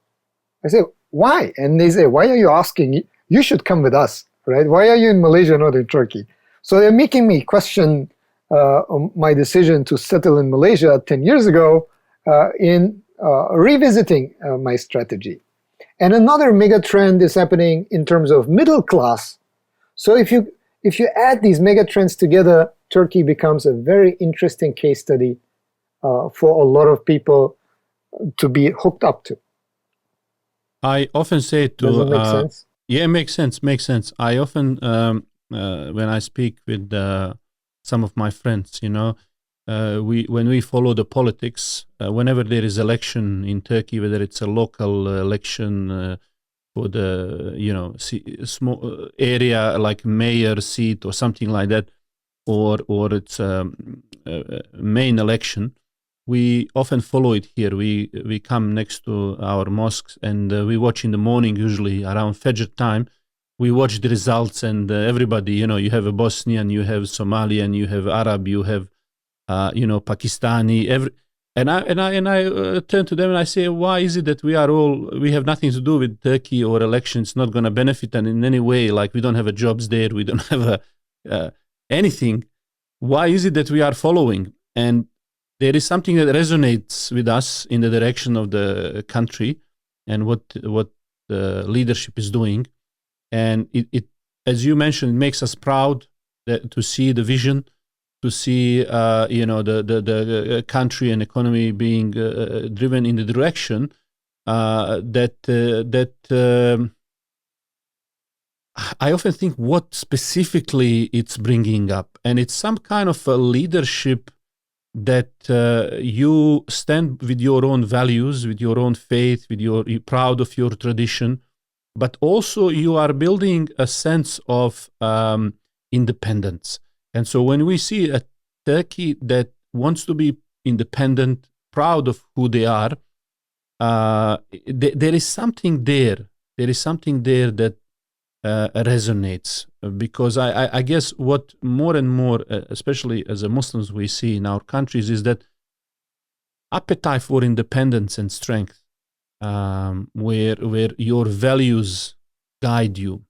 B: I say, why? And they say, why are you asking? You should come with us, right? Why are you in Malaysia, not in Turkey? So they're making me question my decision to settle in Malaysia 10 years ago in revisiting my strategy. And another mega trend is happening in terms of middle class. So if you add these mega trends together, Turkey becomes a very interesting case study for a lot of people to be hooked up to.
A: I often say to...
B: Does it make sense?
A: Yeah, makes sense. I often, when I speak with some of my friends, when we follow the politics, whenever there is election in Turkey, whether it's a local election for the small area like mayor seat or something like that, or it's a main election, we often follow it here. We come next to our mosques and we watch in the morning, usually around Fajr time. We watch the results and everybody, you have a Bosnian, you have Somalian, you have Arab, you have Pakistani. And I turn to them and I say, why is it that we have nothing to do with Turkey or elections? Not going to benefit and in any way. Like we don't have a jobs there, we don't have anything. Why is it that we are following? And there is something that resonates with us in the direction of the country and what the leadership is doing. And it, as you mentioned, it makes us proud to see the vision, to see the country and economy being driven in the direction that I often think what specifically it's bringing up, and it's some kind of a leadership that you stand with your own values, with your own faith, you're proud of your tradition, but also you are building a sense of independence. And so when we see a Turkey that wants to be independent, proud of who they are, there is something there. There is something there that resonates, because I guess what more and more, especially as a Muslims we see in our countries, is that appetite for independence and strength, where your values guide you.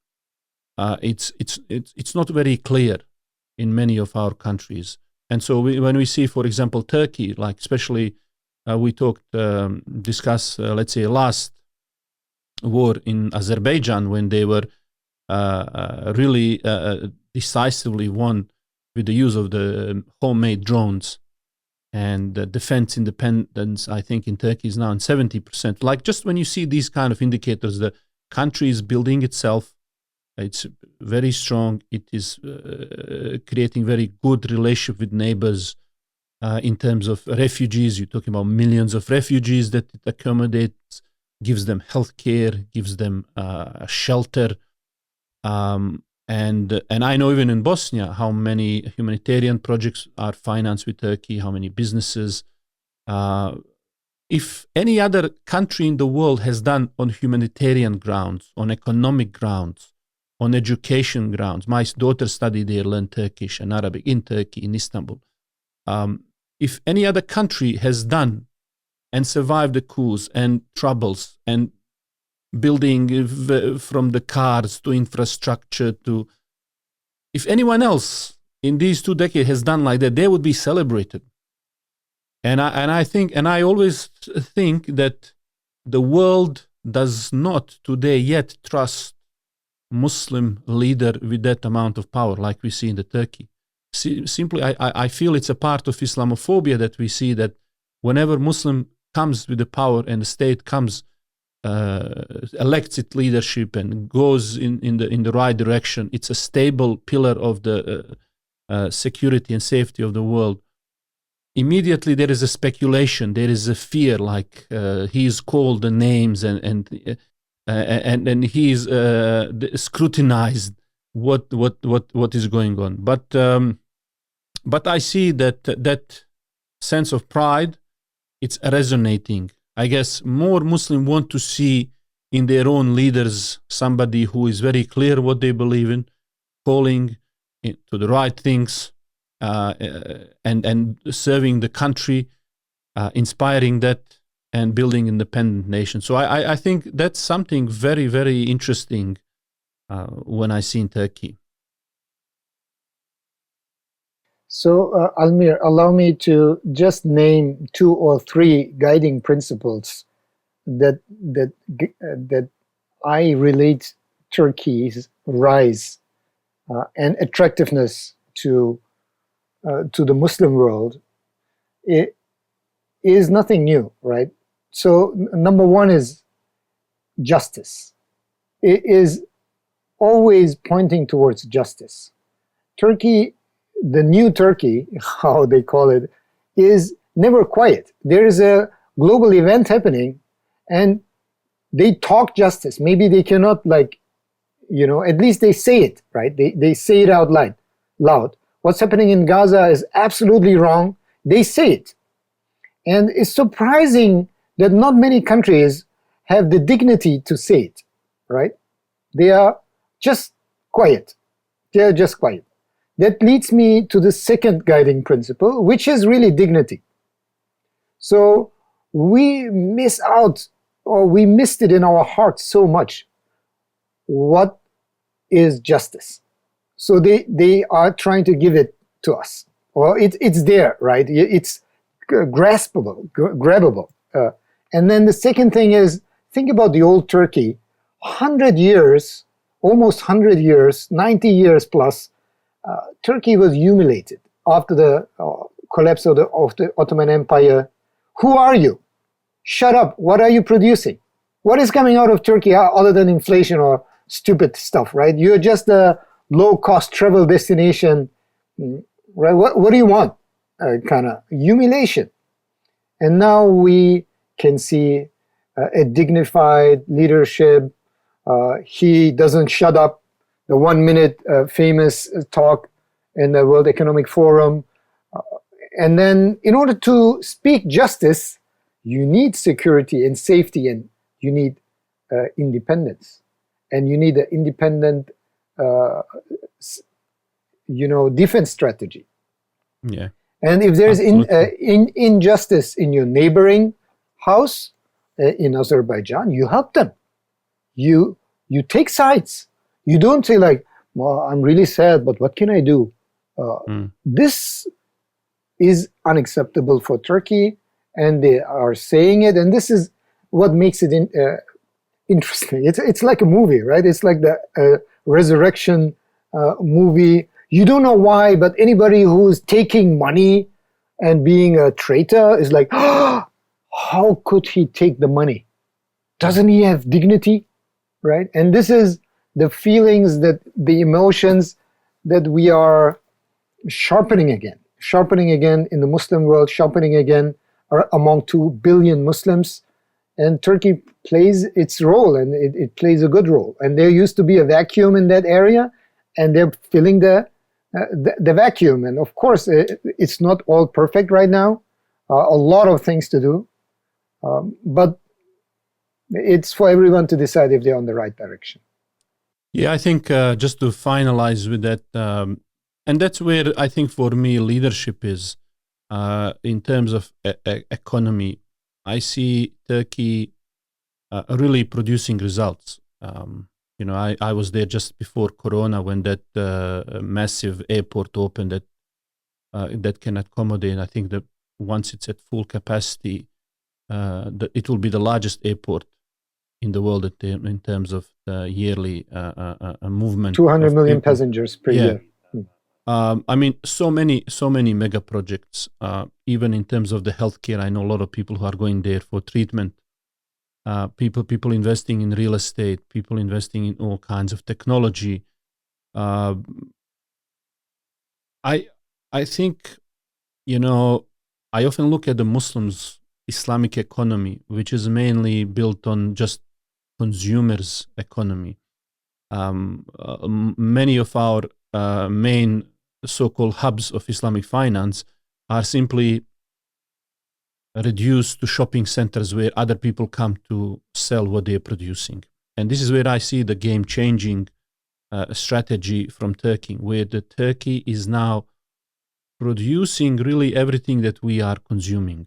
A: It's not very clear in many of our countries. And so when we see, for example, Turkey, like especially we discuss, let's say, last war in Azerbaijan, when they were really decisively won with the use of the homemade drones, and defense independence, I think in Turkey is now in 70%. Like, just when you see these kind of indicators, the country is building itself. It's very strong. It is creating very good relationship with neighbors. In terms of refugees, you're talking about millions of refugees that it accommodates, gives them healthcare, gives them shelter. And I know even in Bosnia how many humanitarian projects are financed with Turkey, how many businesses. If any other country in the world has done on humanitarian grounds, on economic grounds, on education grounds. My daughter studied there, learned Turkish and Arabic in Turkey, in Istanbul. If any other country has done and survived the coups and troubles and building from the cars to infrastructure to, if anyone else in these 2 decades has done like that, they would be celebrated. And I always think that the world does not today yet trust Muslim leader with that amount of power, like we see in the Turkey. Simply, I feel it's a part of Islamophobia that we see that whenever Muslim comes with the power and the state comes, elects its leadership and goes in the right direction, it's a stable pillar of the security and safety of the world. Immediately there is a speculation, there is a fear, like he is called the names and he's scrutinized what is going on. But I see that sense of pride, it's resonating. I guess more Muslims want to see in their own leaders somebody who is very clear what they believe in, calling to the right things, and serving the country, inspiring that, and building independent nation. So I think that's something very, very interesting when I see in Turkey.
B: So, Almir, allow me to just name 2 or 3 guiding principles that I relate Turkey's rise and attractiveness to the Muslim world. It is nothing new, right? So, number 1 is justice. It is always pointing towards justice. Turkey, the new Turkey, how they call it, is never quiet. There is a global event happening and they talk justice. Maybe they cannot, like, at least they say it, right? They say it out loud. What's happening in Gaza is absolutely wrong. They say it. And it's surprising that not many countries have the dignity to say it, right? They are just quiet. They are just quiet. That leads me to the second guiding principle, which is really dignity. So we miss out, or we missed it in our hearts so much. What is justice? So they are trying to give it to us. Or it's there, right? It's graspable, grabbable. And then the second thing is, think about the old Turkey. 100 years, almost 100 years, 90 years plus, Turkey was humiliated after the collapse of the Ottoman Empire. Who are you? Shut up. What are you producing? What is coming out of Turkey other than inflation or stupid stuff, right? You're just a low-cost travel destination, right? What do you want? Kind of humiliation. And now we can see a dignified leadership. He doesn't shut up. The 1-minute famous talk in the World Economic Forum. And then in order to speak justice, you need security and safety, and you need independence. And you need an independent, defense strategy.
A: Yeah.
B: And if there's
A: Absolutely.
B: injustice in your neighboring house in Azerbaijan, you help them. You take sides. You don't say like, well, I'm really sad, but what can I do? This is unacceptable for Turkey, and they are saying it. And this is what makes it interesting. It's like a movie, right? It's like the resurrection movie. You don't know why, but anybody who's taking money and being a traitor is like, oh, how could he take the money? Doesn't he have dignity? Right? And this is the feelings, that the emotions that we are sharpening again in the Muslim world, sharpening again among 2 billion Muslims. And Turkey plays its role, and it plays a good role. And there used to be a vacuum in that area, and they're filling the vacuum. And of course, it's not all perfect right now. A lot of things to do, but it's for everyone to decide if they're on the right direction.
A: Yeah, I think just to finalize with that, and that's where I think for me leadership is in terms of economy. I see Turkey really producing results. I was there just before Corona when that massive airport opened that can accommodate. I think that once it's at full capacity, it will be the largest airport in the world in terms of yearly movement.
B: 200 million passengers per year.
A: I mean, so many mega projects, even in terms of the healthcare. I know a lot of people who are going there for treatment. People investing in real estate, people investing in all kinds of technology. I think, I often look at the Muslims' Islamic economy, which is mainly built on just consumers' economy. Many of our main so-called hubs of Islamic finance are simply reduced to shopping centers where other people come to sell what they're producing. And this is where I see the game-changing strategy from Turkey, where the Turkey is now producing really everything that we are consuming.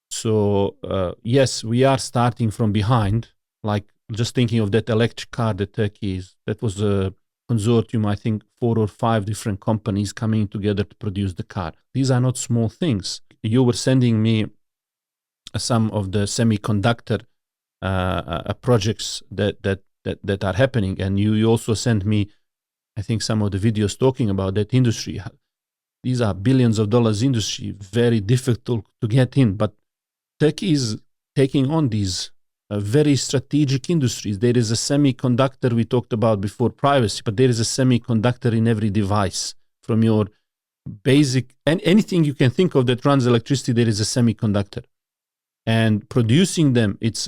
A: So yes, we are starting from behind, like just thinking of that electric car that Turkey is. That was a consortium, I think 4 or 5 different companies coming together to produce the car. These are not small things. You were sending me some of the semiconductor projects that are happening, and you also sent me, I think, some of the videos talking about that industry. These are billions of dollars industry, very difficult to get in, but Turkey is taking on these very strategic industries. There is a semiconductor we talked about before, privacy, but there is a semiconductor in every device, from your basic and anything you can think of that runs electricity. There is a semiconductor, and producing them, it's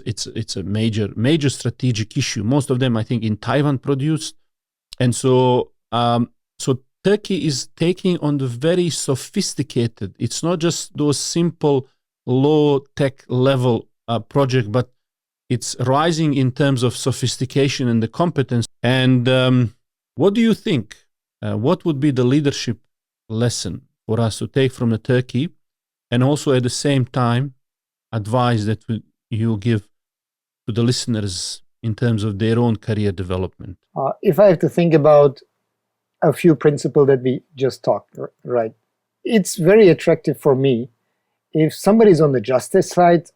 A: a major strategic issue. Most of them, I think, in Taiwan produced, and so Turkey is taking on the very sophisticated. It's not just those simple low tech level project, but it's rising in terms of sophistication and the competence. And what do you think? What would be the leadership lesson for us to take from the Turkey, and also at the same time advice that you give to the listeners in terms of their own career development?
B: If I have to think about a few principles that we just talked, right? It's very attractive for me. If somebody's on the justice side,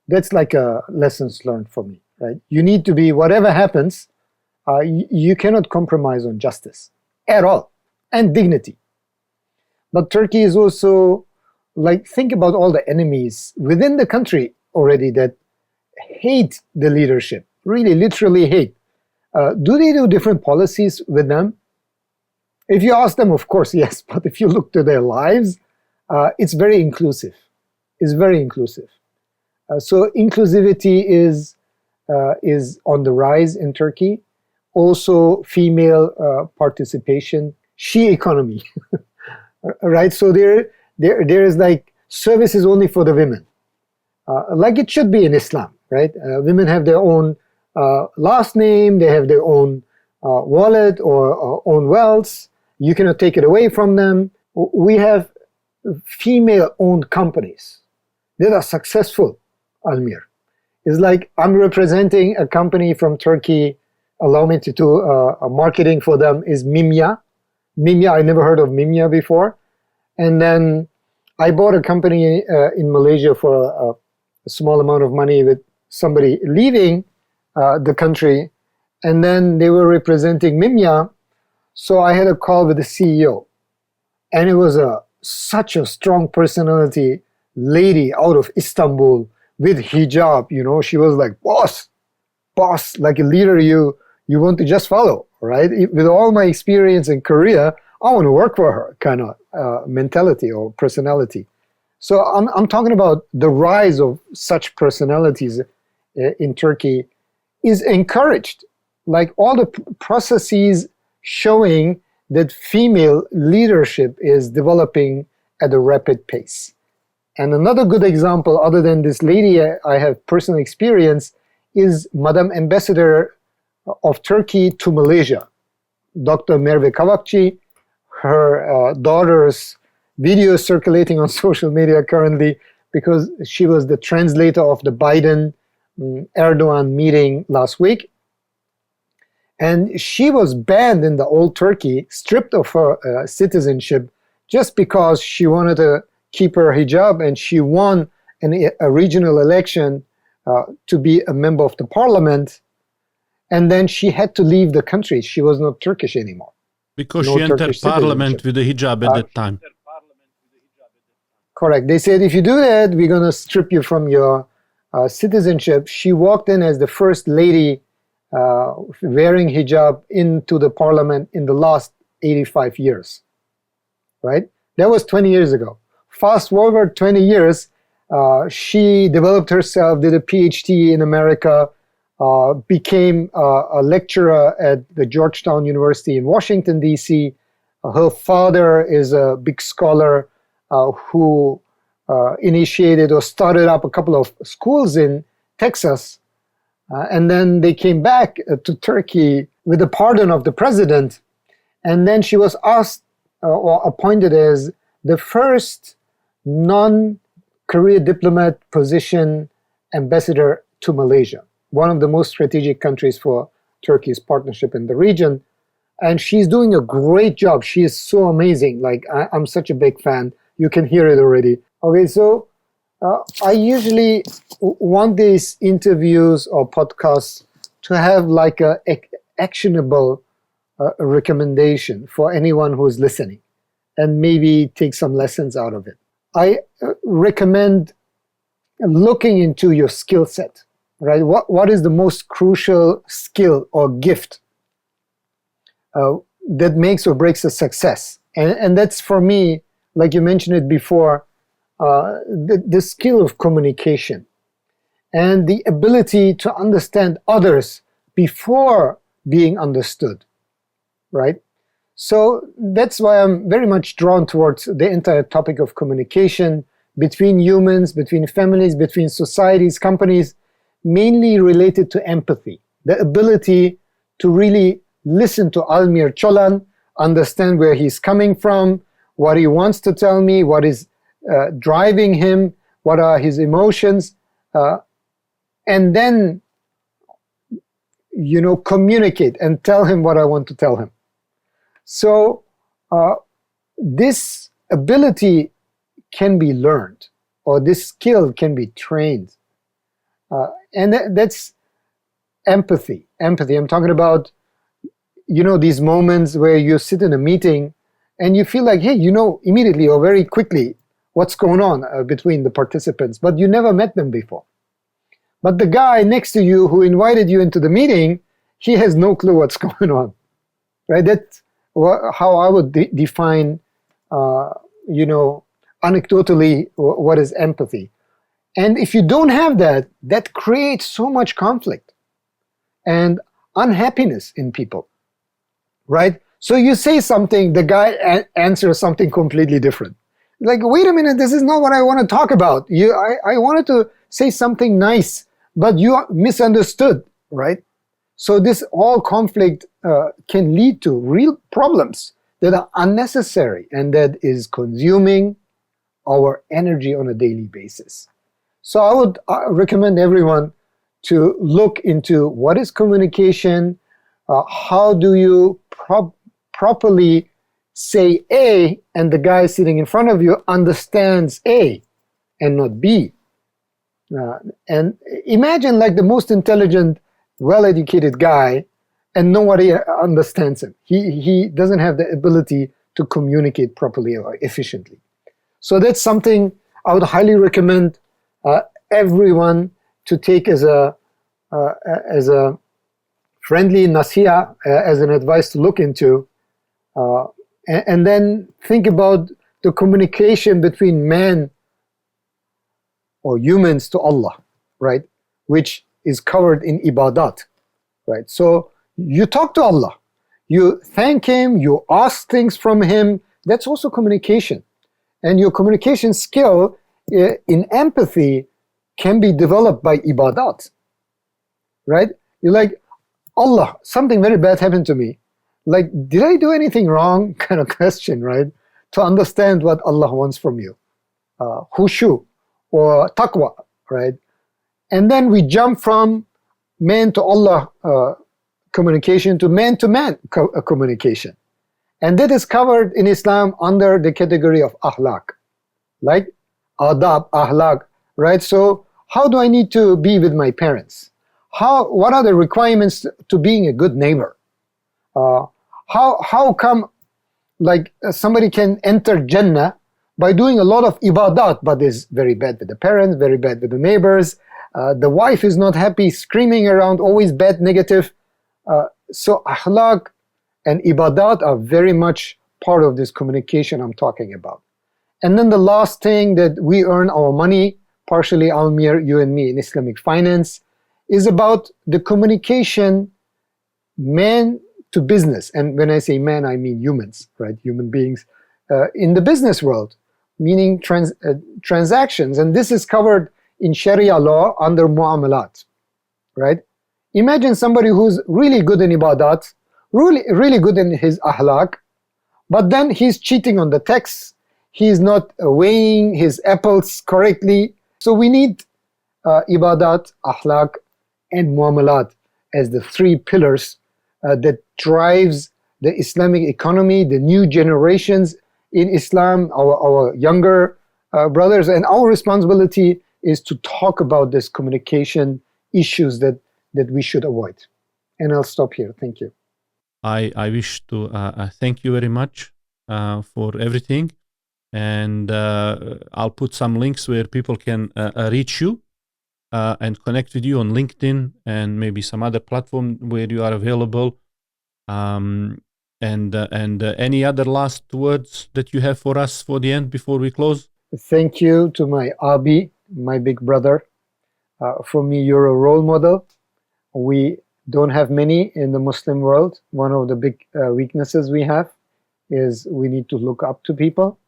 B: that's like a lessons learned for me, right? You need to be, whatever happens, you cannot compromise on justice at all, and dignity. But Turkey is also, like, think about all the enemies within the country already that hate the leadership, really literally hate. Do they do different policies with them? If you ask them, of course, yes. But if you look to their lives, it's very inclusive. It's very inclusive. So inclusivity is on the rise in Turkey. Also, female participation, she economy, right? So there is like services only for the women, like it should be in Islam, right? Women have their own last name, they have their own wallet or own wealth. You cannot take it away from them. We have female-owned companies that are successful, Almir. It's like I'm representing a company from Turkey. Allow me to do a marketing for them is Mimya. Mimya, I never heard of Mimya before. And then I bought a company in Malaysia for a small amount of money with somebody leaving the country. And then they were representing Mimya. So I had a call with the CEO. And it was such a strong personality lady out of Istanbul with hijab. She was like, boss, like a leader you want to just follow, right? With all my experience in Korea, I want to work for her kind of mentality or personality. So I'm talking about the rise of such personalities in Turkey is encouraged. Like all the processes showing that female leadership is developing at a rapid pace. And another good example, other than this lady I have personal experience, is Madam Ambassador of Turkey to Malaysia, Dr. Merve Kavakci. Her daughter's video is circulating on social media currently because she was the translator of the Biden-Erdogan meeting last week. And she was banned in the old Turkey, stripped of her citizenship just because she wanted to keep her hijab, and she won a regional election to be a member of the parliament. And then she had to leave the country. She was not Turkish anymore.
A: Because she entered parliament with the hijab at that time.
B: Correct. They said, if you do that, we're going to strip you from your citizenship. She walked in as the first lady wearing hijab into the parliament in the last 85 years, right? That was 20 years ago. Fast forward 20 years, she developed herself, did a PhD in America, became a lecturer at the Georgetown University in Washington, D.C. Her father is a big scholar who initiated or started up a couple of schools in Texas. And then they came back to Turkey with the pardon of the president. And then she was asked or appointed as the first non-career diplomat position ambassador to Malaysia, one of the most strategic countries for Turkey's partnership in the region. And she's doing a great job. She is so amazing. Like, I'm such a big fan. You can hear it already. Okay, so I usually want these interviews or podcasts to have like a actionable recommendation for anyone who is listening and maybe take some lessons out of it. I recommend looking into your skill set, right? What is the most crucial skill or gift that makes or breaks a success? And that's for me, like you mentioned it before, the skill of communication and the ability to understand others before being understood, right? So that's why I'm very much drawn towards the entire topic of communication between humans, between families, between societies, companies, mainly related to empathy, the ability to really listen to Almir Colan, understand where he's coming from, what he wants to tell me, what is driving him, what are his emotions, and then, communicate and tell him what I want to tell him. So this ability can be learned, or this skill can be trained. And that's empathy. Empathy. I'm talking about, these moments where you sit in a meeting and you feel like, hey, immediately or very quickly what's going on between the participants, but you never met them before. But the guy next to you who invited you into the meeting, he has no clue what's going on, right? That's how I would define, anecdotally, what is empathy. And if you don't have that, that creates so much conflict and unhappiness in people, right? So you say something, the guy answers something completely different. Like, wait a minute, this is not what I want to talk about. I wanted to say something nice, but you misunderstood, right? So this all conflict can lead to real problems that are unnecessary and that is consuming, our energy on a daily basis. So I would recommend everyone to look into what is communication, how do you properly say A, and the guy sitting in front of you understands A and not B. And imagine like the most intelligent, well-educated guy, and nobody understands him. He doesn't have the ability to communicate properly or efficiently. So that's something I would highly recommend everyone to take as a friendly nasiha, as an advice to look into, and then think about the communication between man or humans to Allah, right? Which is covered in ibadat, right? So you talk to Allah, you thank Him, you ask things from Him. That's also communication. And your communication skill in empathy can be developed by ibadat, right? You're like, Allah, something very bad happened to me. Like, did I do anything wrong? Kind of question, right? To understand what Allah wants from you. Khushu or taqwa, right? And then we jump from man to Allah communication to man communication. And that is covered in Islam under the category of akhlaq, like adab, akhlaq, right? So how do I need to be with my parents? What are the requirements to being a good neighbor? How come like somebody can enter Jannah by doing a lot of ibadat, but is very bad with the parents, very bad with the neighbors. The wife is not happy, screaming around, always bad, negative. So akhlaq and ibadat are very much part of this communication I'm talking about. And then the last thing that we earn our money, partially Almir, you and me, in Islamic finance, is about the communication man to business. And when I say man, I mean humans, right? Human beings in the business world, meaning transactions. And this is covered in Sharia law under mu'amalat, right? Imagine somebody who's really good in ibadat, really good in his ahlak, but then he's cheating on the tax. He's not weighing his apples correctly. So we need ibadat, ahlak, and mu'amalat as the three pillars that drives the Islamic economy, the new generations in Islam, our younger brothers. And our responsibility is to talk about this communication issues that we should avoid. And I'll stop here. Thank you.
A: I wish to thank you very much for everything. And I'll put some links where people can reach you and connect with you on LinkedIn and maybe some other platform where you are available. And any other last words that you have for us for the end before we close?
B: Thank you to my Abi, my big brother. For me, you're a role model. We don't have many in the Muslim world. One of the big weaknesses we have is we need to look up to people.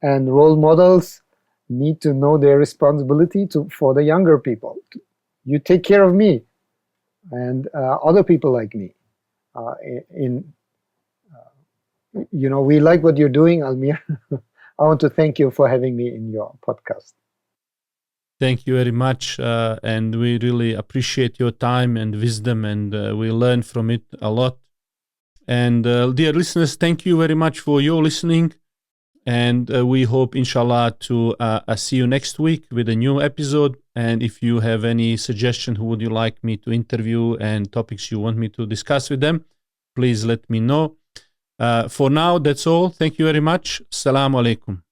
B: And role models need to know their responsibility for the younger people. You take care of me and other people like me. We like what you're doing, Almir. I want to thank you for having me in your podcast.
A: Thank you very much. And we really appreciate your time and wisdom, and we learn from it a lot. And dear listeners, thank you very much for your listening. And we hope, inshallah, to see you next week with a new episode. And if you have any suggestion, who would you like me to interview and topics you want me to discuss with them, please let me know. For now, that's all. Thank you very much. Assalamu alaikum.